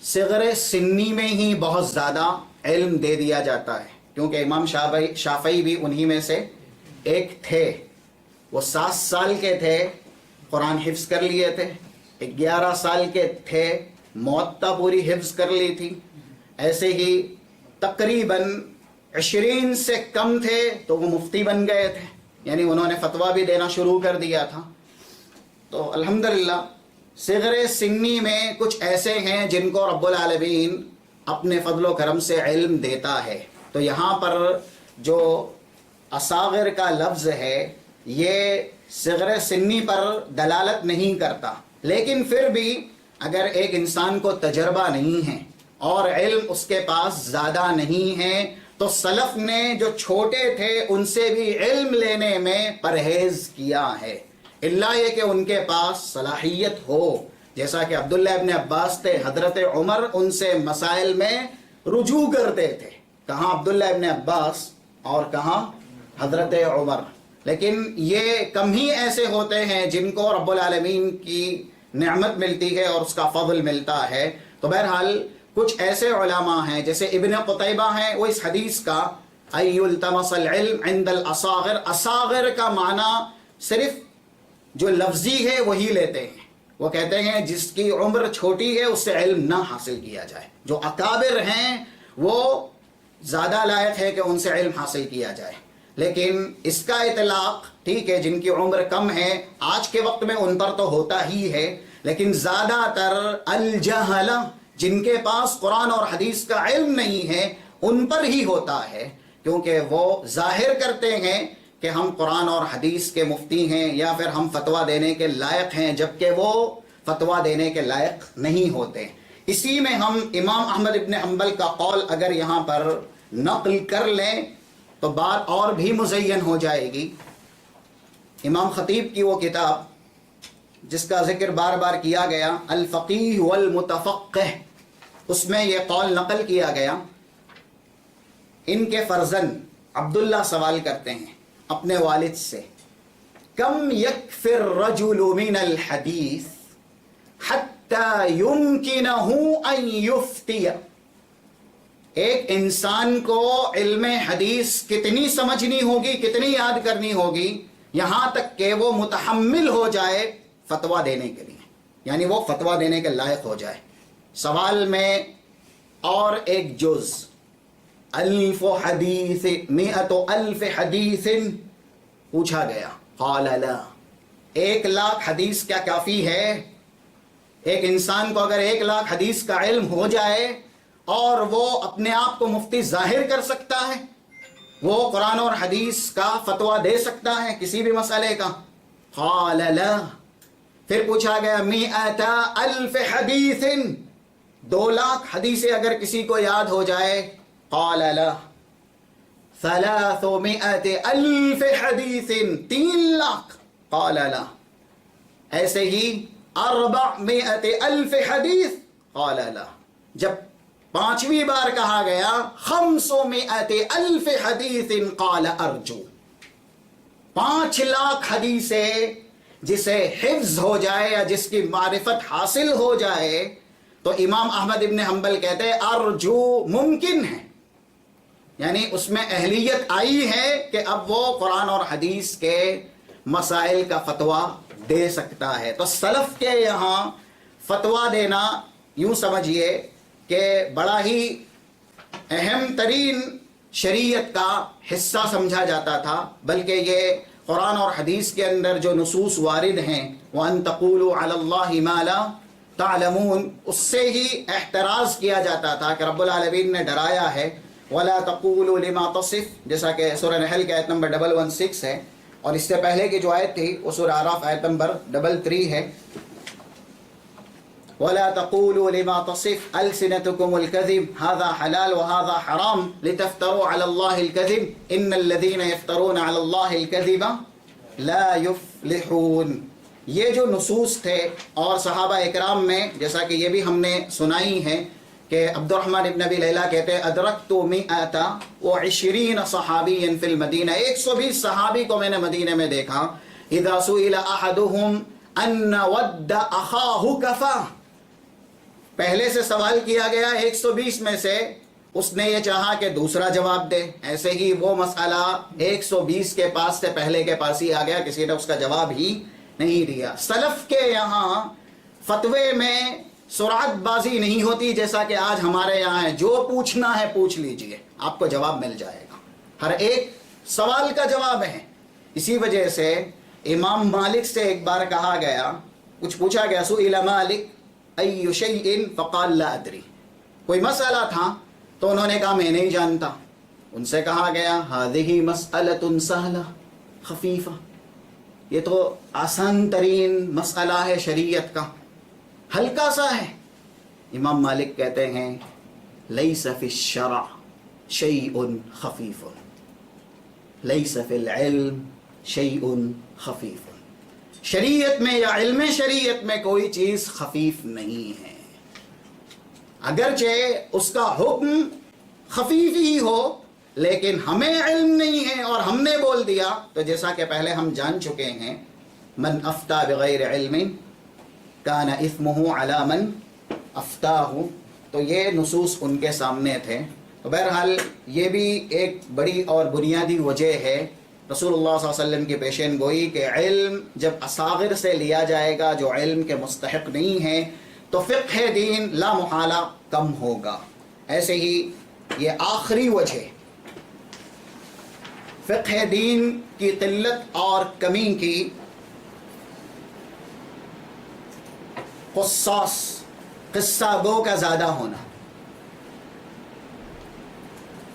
Speaker 2: صغر سنی میں ہی بہت زیادہ علم دے دیا جاتا ہے، کیونکہ امام شافعی بھی انہی میں سے ایک تھے۔ وہ 7 سال کے تھے قرآن حفظ کر لیے تھے، 11 سال کے تھے موطا پوری حفظ کر لی تھی، ایسے ہی تقریباً 20 سے کم تھے تو وہ مفتی بن گئے تھے، یعنی انہوں نے فتویٰ بھی دینا شروع کر دیا تھا۔ تو الحمدللہ صغر سنی میں کچھ ایسے ہیں جن کو رب العالمین اپنے فضل و کرم سے علم دیتا ہے۔ تو یہاں پر جو اصاغر کا لفظ ہے یہ صغر سنی پر دلالت نہیں کرتا، لیکن پھر بھی اگر ایک انسان کو تجربہ نہیں ہے اور علم اس کے پاس زیادہ نہیں ہے تو سلف نے جو چھوٹے تھے ان سے بھی علم لینے میں پرہیز کیا ہے، اللہ یہ کہ ان کے پاس صلاحیت ہو، جیسا کہ عبداللہ ابن عباس تھے، حضرت عمر ان سے مسائل میں رجوع کرتے تھے، کہاں عبداللہ ابن عباس اور کہاں حضرت عمر۔ لیکن یہ کم ہی ایسے ہوتے ہیں جن کو رب العالمین کی نعمت ملتی ہے اور اس کا فضل ملتا ہے۔ تو بہرحال کچھ ایسے علماء ہیں جیسے ابن قتیبہ ہیں، وہ اس حدیث کا ای التمس العلم عند الاصاغر، اصاغر کا معنی صرف جو لفظی ہے وہی لیتے ہیں، وہ کہتے ہیں جس کی عمر چھوٹی ہے اس سے علم نہ حاصل کیا جائے، جو اکابر ہیں وہ زیادہ لائق ہے کہ ان سے علم حاصل کیا جائے۔ لیکن اس کا اطلاق ٹھیک ہے جن کی عمر کم ہے آج کے وقت میں ان پر تو ہوتا ہی ہے، لیکن زیادہ تر الجہلہ جن کے پاس قرآن اور حدیث کا علم نہیں ہے ان پر ہی ہوتا ہے، کیونکہ وہ ظاہر کرتے ہیں کہ ہم قرآن اور حدیث کے مفتی ہیں یا پھر ہم فتویٰ دینے کے لائق ہیں، جبکہ وہ فتویٰ دینے کے لائق نہیں ہوتے۔ اسی میں ہم امام احمد ابن حنبل کا قول اگر یہاں پر نقل کر لیں تو بات اور بھی مزین ہو جائے گی۔ امام خطیب کی وہ کتاب جس کا ذکر بار بار کیا گیا الفقیہ والمتفقہ، اس میں یہ قول نقل کیا گیا، ان کے فرزند عبداللہ سوال کرتے ہیں اپنے والد سے، کم یکفی الرجل من الحدیث حتی یمکنہ ان یفتی، ایک انسان کو علم حدیث کتنی سمجھنی ہوگی، کتنی یاد کرنی ہوگی یہاں تک کہ وہ متحمل ہو جائے فتویٰ دینے کے لیے۔ یعنی وہ فتویٰ دینے کے لائق ہو جائے. سوال میں اور ایک جز الف حدیث مئۃ الف حدیث پوچھا گیا. قال لا، 1,00,000 حدیث کیا کافی ہے؟ ایک انسان کو اگر 1,00,000 حدیث کا علم ہو جائے اور وہ اپنے آپ کو مفتی ظاہر کر سکتا ہے، وہ قرآن اور حدیث کا فتویٰ دے سکتا ہے کسی بھی مسئلے کا؟ قال لا. پھر پوچھا گیا مئۃ الف حدیث، 2,00,000 حدیثیں اگر کسی کو یاد ہو جائے؟ قال لا. 300 الف حدیث، 3,00,000؟ قال لا. ایسے ہی 400 الف حدیث؟ قال لا. جب 5ویں بار کہا گیا 500 الف حدیث قال ارجو، 5,00,000 حدیثیں جسے حفظ ہو جائے یا جس کی معرفت حاصل ہو جائے تو امام احمد ابن حنبل کہتے ہیں ارجو ممکن ہے، یعنی اس میں اہلیت آئی ہے کہ اب وہ قرآن اور حدیث کے مسائل کا فتویٰ دے سکتا ہے. تو سلف کے یہاں فتویٰ دینا یوں سمجھیے کہ بڑا ہی اہم ترین شریعت کا حصہ سمجھا جاتا تھا، بلکہ یہ قرآن اور حدیث کے اندر جو نصوص وارد ہیں وَأَن تَقُولُوا عَلَى اللَّهِ مَا لَا تَعْلَمُونَ، اس سے ہی احتراز کیا جاتا تھا کہ رب العالمین نے ڈرایا ہے وَلَا تَقُولُوا لِمَا تَصِفُ، جیسا کہ سورہ نحل کی آیت نمبر 116 ہے، اور اس سے پہلے کی جو آیت تھی وہ سورہ اعراف آیت نمبر 33 ہے. وَلَا تَقُولُوا لِمَا تَصِفُ أَلْسِنَتُكُمُ الْكَذِبَ هَذَا حَلَالٌ وَهَذَا حَرَامٌ لِتَفْتَرُوا عَلَى اللَّهِ الْكَذِبَ إِنَّ الَّذِينَ يَفْتَرُونَ عَلَى اللَّهِ الْكَذِبَ لَا يُفْلِحُونَ. یہ جو نصوص تھے اور صحابہ اکرام میں جیسا کہ یہ بھی ہم نے سنائی ہیں کہ عبد الرحمن ابن ابی لیلہ کہتے ہیں ادرکت 120 صحابیا فی المدینہ، 120 صحابی کو میں نے مدینہ میں دیکھا. اذا سئل احدهم ان ود اخاہ کفا، پہلے سے سوال کیا گیا 120 میں سے، اس نے یہ چاہا کہ دوسرا جواب دے، ایسے ہی وہ مسئلہ 120 کے پاس سے پہلے کے پاس ہی آ گیا، کسی نے اس کا جواب ہی نہیں دیا. سلف کے یہاں فتوے میں سرعت بازی نہیں ہوتی جیسا کہ آج ہمارے یہاں ہے، جو پوچھنا ہے پوچھ لیجئے، آپ کو جواب مل جائے گا، ہر ایک سوال کا جواب ہے. اسی وجہ سے امام مالک سے ایک بار کہا گیا، کچھ پوچھا گیا سئل مالک ای شیء فقال لا ادری، کوئی مسئلہ تھا تو انہوں نے کہا میں نہیں جانتا. ان سے کہا گیا هذه مسئلۃ سہلہ خفیفہ، یہ تو آسان ترین مسئلہ ہے شریعت کا، ہلکا سا ہے. امام مالک کہتے ہیں لیس فی الشرع شیء خفیف، لیس فی العلم شیء خفیف، شریعت میں یا علم شریعت میں کوئی چیز خفیف نہیں ہے، اگرچہ اس کا حکم خفیف ہی ہو لیکن ہمیں علم نہیں ہے اور ہم نے بول دیا تو جیسا کہ پہلے ہم جان چکے ہیں من افتى بغیر علم کان اثمہ علی من افتاہ، تو یہ نصوص ان کے سامنے تھے. تو بہرحال یہ بھی ایک بڑی اور بنیادی وجہ ہے رسول اللہ صلی اللہ علیہ وسلم کی پیشین گوئی کہ علم جب اصاغر سے لیا جائے گا جو علم کے مستحق نہیں ہے تو فقہ دین لا محالہ کم ہوگا. ایسے ہی یہ آخری وجہ فقہ دین کی قلت اور کمی کی قصاص، قصہ گو کا زیادہ ہونا،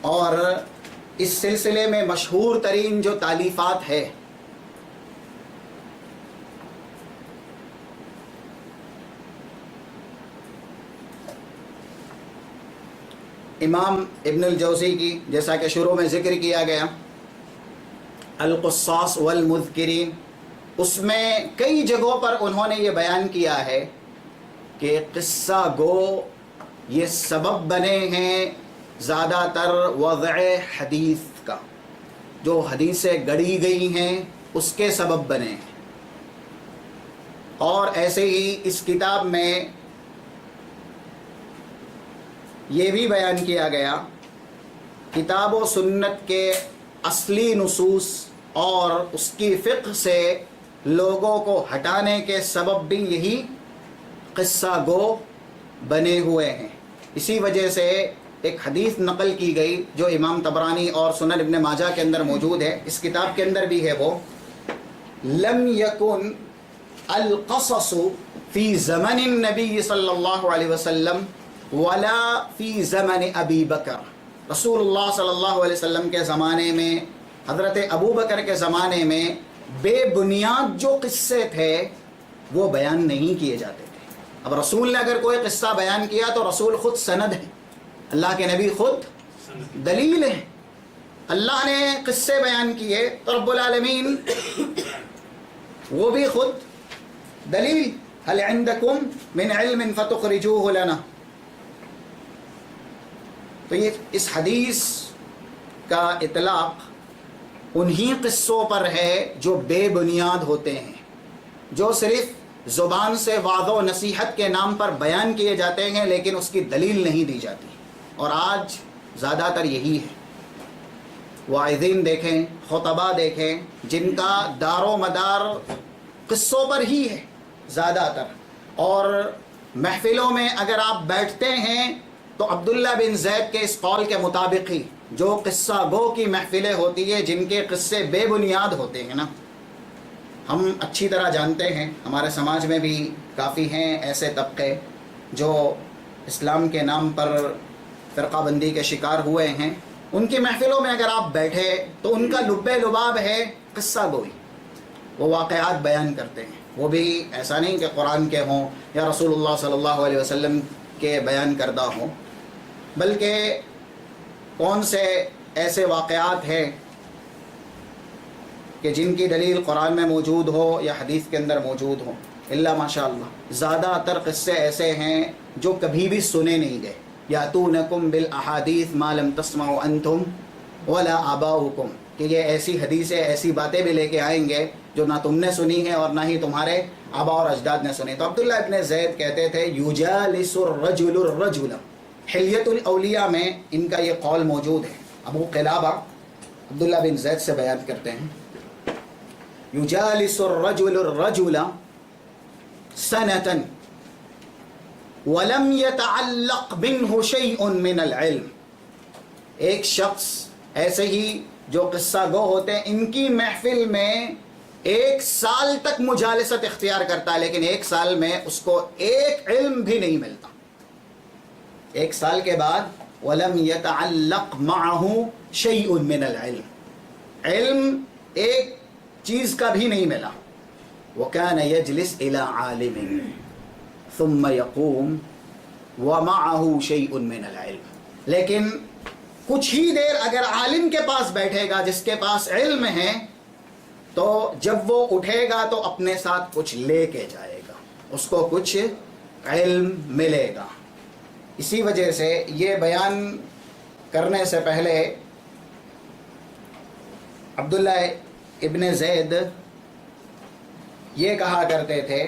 Speaker 2: اور اس سلسلے میں مشہور ترین جو تالیفات ہے امام ابن الجوزی کی، جیسا کہ شروع میں ذکر کیا گیا القصاص والمذکرین، اس میں کئی جگہوں پر انہوں نے یہ بیان کیا ہے کہ قصہ گو یہ سبب بنے ہیں زیادہ تر وضع حدیث کا، جو حدیثیں گڑھی گئی ہیں اس کے سبب بنے ہیں. اور ایسے ہی اس کتاب میں یہ بھی بیان کیا گیا کتاب و سنت کے اصلی نصوص اور اس کی فقہ سے لوگوں کو ہٹانے کے سبب بھی یہی قصہ گو بنے ہوئے ہیں. اسی وجہ سے ایک حدیث نقل کی گئی جو امام طبرانی اور سنن ابن ماجہ کے اندر موجود ہے, اس کتاب کے اندر بھی ہے, وہ لم یکن القصص فی زمن النبی صلی اللہ علیہ وسلم ولا فی زمن ابی بکر. رسول اللہ صلی اللہ علیہ وسلم کے زمانے میں, حضرت ابو بکر کے زمانے میں بے بنیاد جو قصے تھے وہ بیان نہیں کیے جاتے تھے. اب رسول نے اگر کوئی قصہ بیان کیا تو رسول خود سند ہے, اللہ کے نبی خود دلیل ہے. اللہ نے قصے بیان کیے تو رب العالمین وہ بھی خود دلیل. هل عندکم من علم فتخرجوه لنا. تو یہ اس حدیث کا اطلاق انہی قصوں پر ہے جو بے بنیاد ہوتے ہیں, جو صرف زبان سے وعظ و نصیحت کے نام پر بیان کیے جاتے ہیں لیکن اس کی دلیل نہیں دی جاتی. اور آج زیادہ تر یہی ہے. واعظین دیکھیں, خطبہ دیکھیں, جن کا دار و مدار قصوں پر ہی ہے زیادہ تر. اور محفلوں میں اگر آپ بیٹھتے ہیں تو عبداللہ بن زید کے اس قول کے مطابق ہی جو قصہ گو کی محفلیں ہوتی ہے جن کے قصے بے بنیاد ہوتے ہیں نا, ہم اچھی طرح جانتے ہیں, ہمارے سماج میں بھی کافی ہیں ایسے طبقے جو اسلام کے نام پر فرقہ بندی کے شکار ہوئے ہیں. ان کی محفلوں میں اگر آپ بیٹھے تو ان کا لب لباب ہے قصہ گوئی. وہ واقعات بیان کرتے ہیں, وہ بھی ایسا نہیں کہ قرآن کے ہوں یا رسول اللہ صلی اللہ علیہ وسلم کے بیان کردہ ہوں, بلکہ کون سے ایسے واقعات ہیں کہ جن کی دلیل قرآن میں موجود ہو یا حدیث کے اندر موجود ہو. اللہ ماشاء اللہ زیادہ تر قصے ایسے ہیں جو کبھی بھی سنے نہیں گئے. یاتونکم بالاحادیث ما لم تسمعوا انتم ولا آباؤکم, کہ یہ ایسی حدیثیں ایسی باتیں بھی لے کے آئیں گے جو نہ تم نے سنی ہیں اور نہ ہی تمہارے آبا اور اجداد نے سنی. تو عبداللہ ابن زید کہتے تھے یجالس الرجل الرجل. حلیت الاولیاء میں ان کا یہ قول موجود ہے. ابو قلابہ عبداللہ بن زید سے بیان کرتے ہیں یجالس الرجل الرجل سنة ولم يتعلق منه شيء من العلم. ایک شخص ایسے ہی جو قصہ گو ہوتے ہیں, ان کی محفل میں 1 سال تک مجالست اختیار کرتا ہے لیکن 1 سال میں اس کو ایک علم بھی نہیں ملتا. 1 سال کے بعد وَلَمْ يَتَعَلَّقْ مَعَهُ شَيْءٌ مِّنَ الْعِلْمِ, علم ایک چیز کا بھی نہیں ملا. وَكَانَ يَجْلِسْ إِلَىٰ عَالِمٍ ثُمَّ يَقُومُ وَمَعَهُ شَيْءٌ مِّنَ الْعِلْمِ. لیکن کچھ ہی دیر اگر عالم کے پاس بیٹھے گا جس کے پاس علم ہے تو جب وہ اٹھے گا تو اپنے ساتھ کچھ لے کے جائے گا, اس کو کچھ علم ملے گا. اسی وجہ سے یہ بیان کرنے سے پہلے عبداللہ ابن زید یہ کہا کرتے تھے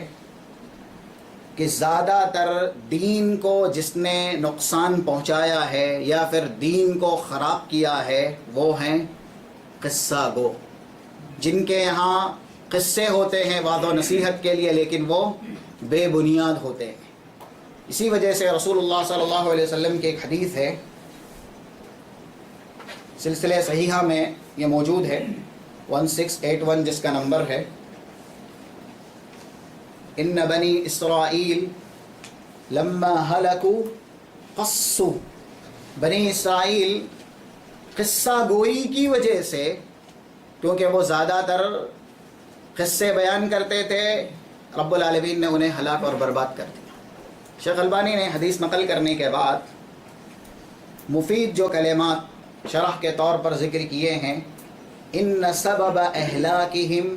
Speaker 2: کہ زیادہ تر دین کو جس نے نقصان پہنچایا ہے یا پھر دین کو خراب کیا ہے وہ ہیں قصہ گو, جن کے یہاں قصے ہوتے ہیں وعظ و نصیحت کے لیے لیکن وہ بے بنیاد ہوتے ہیں. اسی وجہ سے رسول اللہ صلی اللہ علیہ وسلم کی ایک حدیث ہے, سلسلہ صحیحہ میں یہ موجود ہے 1681 جس کا نمبر ہے, ان بنی اسرائیل لما ہلکوا قصوا. بنی اسرائیل قصہ گوئی کی وجہ سے, کیونکہ وہ زیادہ تر قصے بیان کرتے تھے, رب العالمین نے انہیں ہلاک اور برباد کر دیا. شیخ البانی نے حدیث نقل کرنے کے بعد مفید جو کلمات شرح کے طور پر ذکر کیے ہیں, ان سبب اہلاکہم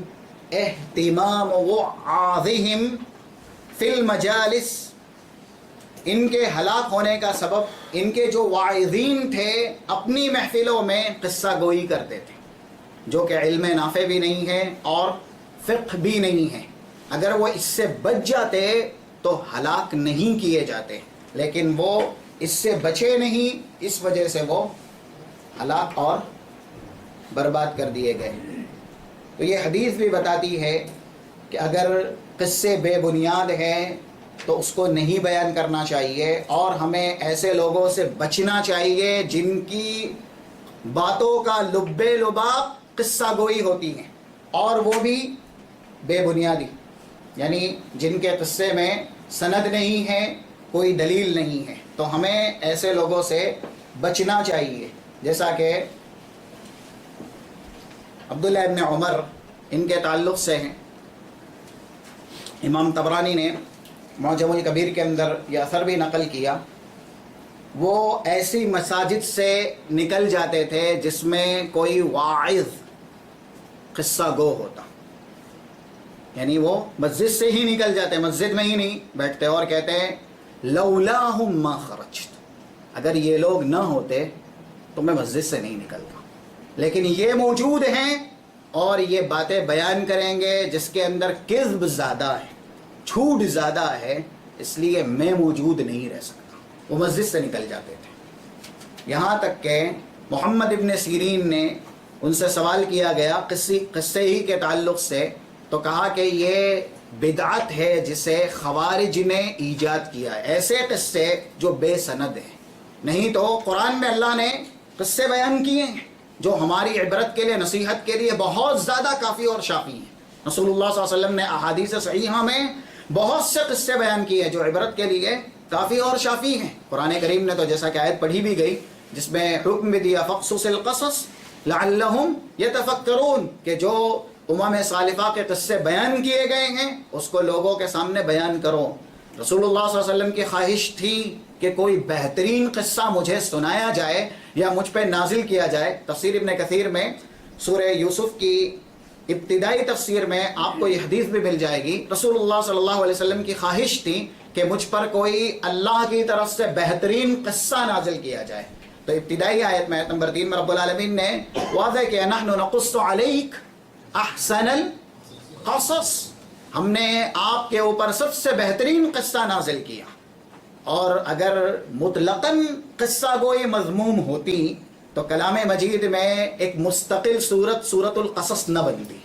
Speaker 2: اہتمام وعاظہم فی المجالس. ان کے ہلاک ہونے کا سبب ان کے جو واعظین تھے اپنی محفلوں میں قصہ گوئی کرتے تھے جو کہ علم نافع بھی نہیں ہے اور فقہ بھی نہیں ہے. اگر وہ اس سے بچ جاتے تو ہلاک نہیں کیے جاتے, لیکن وہ اس سے بچے نہیں, اس وجہ سے وہ ہلاک اور برباد کر دیے گئے. تو یہ حدیث بھی بتاتی ہے کہ اگر قصے بے بنیاد ہیں تو اس کو نہیں بیان کرنا چاہیے، اور ہمیں ایسے لوگوں سے بچنا چاہیے جن کی باتوں کا لب لباب قصہ گوئی ہوتی ہیں، اور وہ بھی بے بنیادی، یعنی جن کے قصے میں سند نہیں ہے، کوئی دلیل نہیں ہے۔ تو ہمیں ایسے لوگوں سے بچنا چاہیے، جیسا کہ عبداللہ ابن عمر ان کے تعلق سے ہیں، امام طبرانی نے معجم الکبیر کے اندر یہ اثر بھی نقل کیا، وہ ایسی مساجد سے نکل جاتے تھے جس میں کوئی واعظ قصہ گو ہوتا، یعنی وہ مسجد سے ہی نکل جاتے، مسجد میں ہی نہیں بیٹھتے، اور کہتے ہیں لولاہم ما خرجت، اگر یہ لوگ نہ ہوتے تو میں مسجد سے نہیں نکلتا، لیکن یہ موجود ہیں اور یہ باتیں بیان کریں گے جس کے اندر کذب زیادہ ہے، جھوٹ زیادہ ہے، اس لیے میں موجود نہیں رہ سکتا۔ وہ مسجد سے نکل جاتے تھے، یہاں تک کہ محمد ابن سیرین نے ان سے سوال کیا گیا قصے ہی کے تعلق سے، تو کہا کہ یہ بدعت ہے جسے خوارج نے ایجاد کیا ہے، ایسے قصے جو بے سند ہیں، نہیں تو قرآن میں اللہ نے قصے بیان کیے ہیں جو ہماری عبرت کے لیے، نصیحت کے لیے بہت زیادہ کافی اور شافی ہیں۔ رسول اللہ صلی اللہ علیہ وسلم نے احادیث صحیحہ میں بہت سے قصے بیان کیے جو عبرت کے لیے کافی اور شافی ہیں۔ قرآن کریم نے تو جیسا کہ آیت پڑھی بھی گئی جس میں حکم بھی دیا فقصص القصص لعلہم یتفکرون، کہ جو امم سالفہ کے قصے بیان کیے گئے ہیں اس کو لوگوں کے سامنے بیان کرو۔ رسول اللہ صلی اللہ علیہ وسلم کی خواہش تھی کہ کوئی بہترین قصہ مجھے سنایا جائے یا مجھ پہ نازل کیا جائے۔ تفسیر ابن کثیر میں سورہ یوسف کی ابتدائی تفسیر میں آپ کو یہ حدیث بھی مل جائے گی، رسول اللہ صلی اللہ علیہ وسلم کی خواہش تھی کہ مجھ پر کوئی اللہ کی طرف سے بہترین قصہ نازل کیا جائے، تو ابتدائی آیت میں، آیت نمبر 3 میں رب العالمین نے واضح کیا نحن نقص علیک احسن القصص، ہم نے آپ کے اوپر سب سے بہترین قصہ نازل کیا، اور اگر مطلقاً قصہ گوئی مذموم ہوتی تو کلام مجید میں ایک مستقل سورت القصص نہ بنتی۔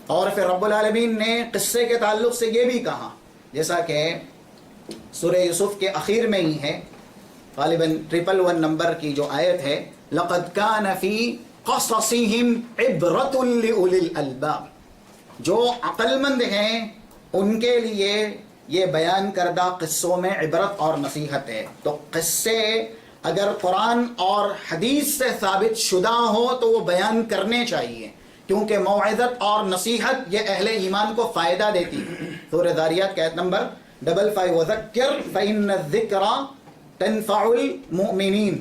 Speaker 2: اور پھر رب العالمین نے قصے کے تعلق سے یہ بھی کہا، جیسا کہ سورہ یوسف کے اخیر میں ہی ہے، غالباً 111 نمبر کی جو آیت ہے، لَقَدْ كَانَ فِي قَصَصِهِمْ عِبْرَةٌ لِأُولِي الْأَلْبَابِ، جو عقل مند ہیں ان کے لیے یہ بیان کردہ قصوں میں عبرت اور نصیحت ہے۔ تو قصے اگر قرآن اور حدیث سے ثابت شدہ ہو تو وہ بیان کرنے چاہیے، کیونکہ موعظت اور نصیحت یہ اہل ایمان کو فائدہ دیتی ہے۔ سورہ ذاریات کی آیت نمبر 55، وَذَكِّرْ فَإِنَّ الذِّكْرَى تَنفَعُ الْمُؤْمِنِينَ،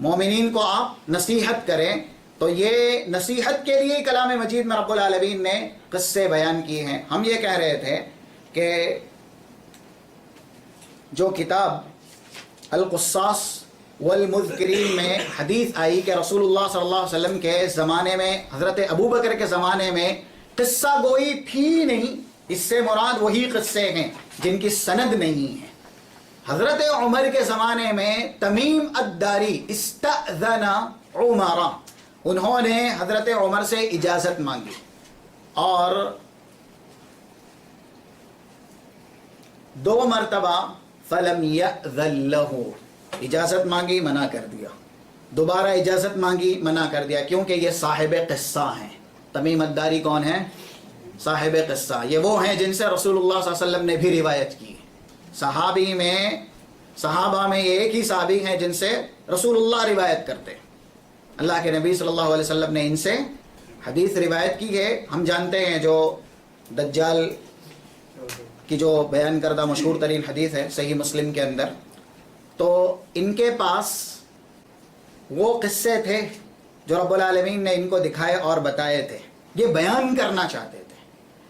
Speaker 2: مومنین کو آپ نصیحت کریں، تو یہ نصیحت کے لیے کلام مجید میں رب العالمین نے قصے بیان کیے ہیں۔ ہم یہ کہہ رہے تھے کہ جو کتاب القصاص والمذکرین میں حدیث آئی کہ رسول اللہ صلی اللہ علیہ وسلم کے زمانے میں، حضرت ابو بکر کے زمانے میں قصہ گوئی تھی نہیں، اس سے مراد وہی قصے ہیں جن کی سند نہیں ہے۔ حضرت عمر کے زمانے میں تمیم الداری استأذن عمر، انہوں نے حضرت عمر سے اجازت مانگی اور 2 مرتبہ فلم یأذن لہ، اجازت مانگی منع کر دیا، دوبارہ اجازت مانگی منع کر دیا، کیونکہ یہ صاحب قصہ ہیں۔ تمیم الداری کون ہیں؟ صاحب قصہ، یہ وہ ہیں جن سے رسول اللہ صلی اللہ علیہ وسلم نے بھی روایت کی۔ صحابہ میں یہ ایک ہی صحابی ہیں جن سے رسول اللہ روایت کرتے، اللہ کے نبی صلی اللہ علیہ وسلم نے ان سے حدیث روایت کی ہے۔ ہم جانتے ہیں جو دجال کی جو بیان کردہ مشہور ترین حدیث ہے صحیح مسلم کے اندر، تو ان کے پاس وہ قصے تھے جو رب العالمین نے ان کو دکھائے اور بتائے تھے، یہ بیان کرنا چاہتے تھے۔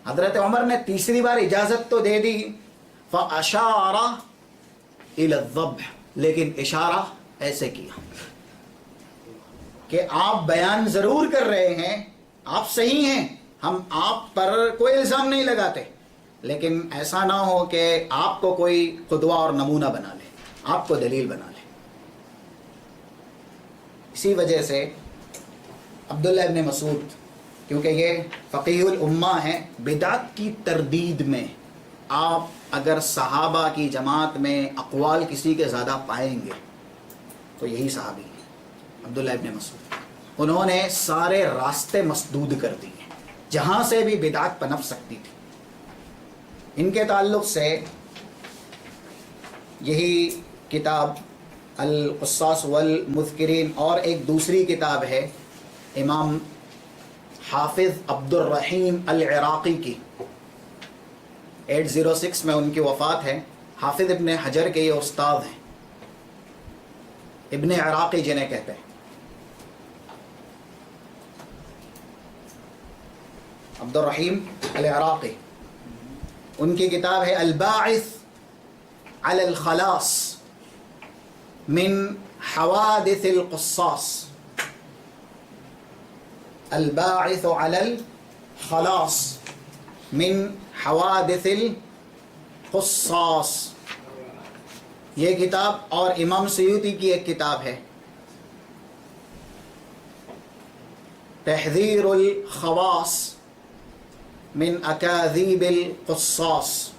Speaker 2: حضرت عمر نے تیسری بار اجازت تو دے دی، فَأَشَارَ إِلَى الذَّبْحِ، لیکن اشارہ ایسے کیا کہ آپ بیان ضرور کر رہے ہیں، آپ صحیح ہیں، ہم آپ پر کوئی الزام نہیں لگاتے، لیکن ایسا نہ ہو کہ آپ کو کوئی قدوہ اور نمونہ بنا لے، آپ کو دلیل بنا لے۔ اسی وجہ سے عبداللہ ابن مسعود، کیونکہ یہ فقیہ الامہ ہیں، بدعت کی تردید میں آپ اگر صحابہ کی جماعت میں اقوال کسی کے زیادہ پائیں گے تو یہی صحابی ہیں، عبداللہ ابن مسعود۔ انہوں نے سارے راستے مسدود کر دیے، جہاں سے بھی بدعت پنپ سکتی تھی۔ ان کے تعلق سے یہی کتاب القصاص والمذکرین، اور ایک دوسری کتاب ہے امام حافظ عبد الرحیم العراقی کی، 806 میں ان کی وفات ہے۔ حافظ ابن حجر کے یہ استاد ہیں، ابن عراقی جنہیں کہتے ہیں، عبد الرحیم العراقی۔ ان کی کتاب ہے الباعث علی الخلاص من حوادث القصاص، الباعث علی الخلاص من حوادث القصاص، یہ کتاب، اور امام سیوطی کی ایک کتاب ہے تحذیر الخواص من اکاذیب القصاص۔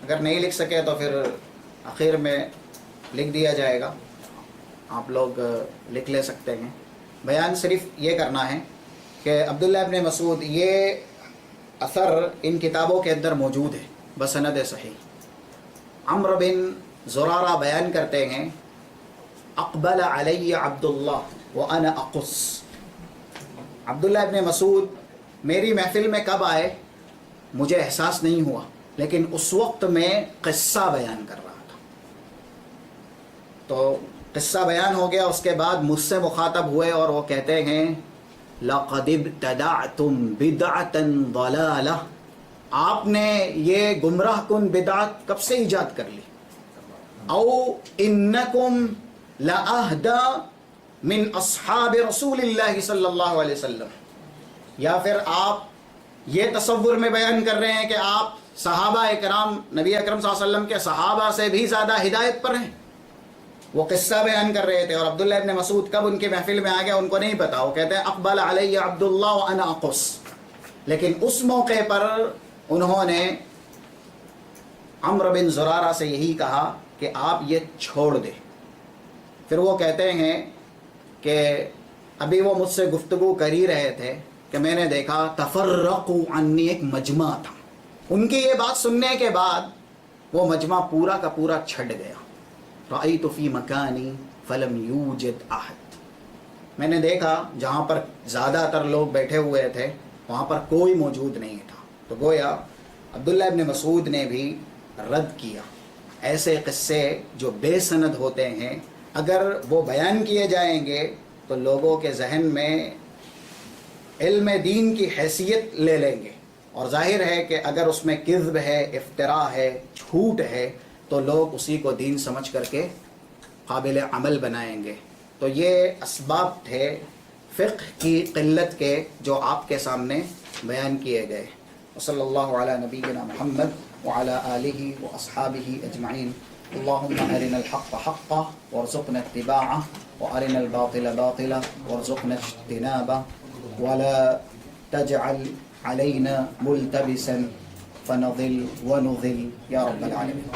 Speaker 2: اگر نہیں لکھ سکے تو پھر آخر میں لکھ دیا جائے گا، آپ لوگ لکھ لے سکتے ہیں۔ بیان صرف یہ کرنا ہے کہ عبداللہ ابن مسعود، یہ اثر ان کتابوں کے اندر موجود ہے بسند صحیح۔ عمرو بن زرارہ بیان کرتے ہیں، اقبل علی عبداللہ وانا اقص، عبداللہ ابن مسعود میری محفل میں کب آئے مجھے احساس نہیں ہوا، لیکن اس وقت میں قصہ بیان کر رہا تھا۔ تو قصہ بیان ہو گیا، اس کے بعد مجھ سے مخاطب ہوئے اور وہ کہتے ہیں لَقَدِ ابْتَدَعْتُمْ بِدْعَةً ضَلَالَةً، آپ نے یہ گمراہ کن بدعت کب سے ایجاد کر لی؟ او انکم لَأَهْدَى من اصحاب رسول اللہ صلی اللہ علیہ وسلم، یا پھر آپ یہ تصور میں بیان کر رہے ہیں کہ آپ صحابہ اکرام، نبی اکرم صلی اللہ علیہ وسلم کے صحابہ سے بھی زیادہ ہدایت پر ہیں۔ وہ قصہ بیان کر رہے تھے، اور عبداللہ ابن مسعود کب ان کے محفل میں آ گیا ان کو نہیں پتا۔ وہ کہتے ہیں اقبل علی عبداللہ وانا اقص، لیکن اس موقع پر انہوں نے عمرو بن زرارہ سے یہی کہا کہ آپ یہ چھوڑ دیں۔ پھر وہ کہتے ہیں کہ ابھی وہ مجھ سے گفتگو کر ہی رہے تھے کہ میں نے دیکھا تفرقوا عنی، ایک مجمع تھا۔ ان کی یہ بات سننے کے بعد وہ مجمع پورا کا پورا چھٹ گیا۔ رأیت فی مکانی فلم یوجد احد، میں نے دیکھا جہاں پر زیادہ تر لوگ بیٹھے ہوئے تھے وہاں پر کوئی موجود نہیں تھا۔ تو گویا عبداللہ ابن مسعود نے بھی رد کیا ایسے قصے جو بے سند ہوتے ہیں، اگر وہ بیان کیے جائیں گے تو لوگوں کے ذہن میں علم دین کی حیثیت لے لیں گے، اور ظاہر ہے کہ اگر اس میں کذب ہے، افتراء ہے، جھوٹ ہے، تو لوگ اسی کو دین سمجھ کر کے قابل عمل بنائیں گے۔ تو یہ اسباب تھے فقہ کی قلت کے جو آپ کے سامنے بیان کیے گئے۔ وصلی اللہ علی نبینا محمد وعلی آلہ واصحابہ اجمعین۔ اللہم ارنا الحق حقا وارزقنا اتباعہ وارنا الباطل باطلا وارزقنا اجتنابہ ولا تجعل علینا ملتبسا فنضل ونضل یا رب العالمین۔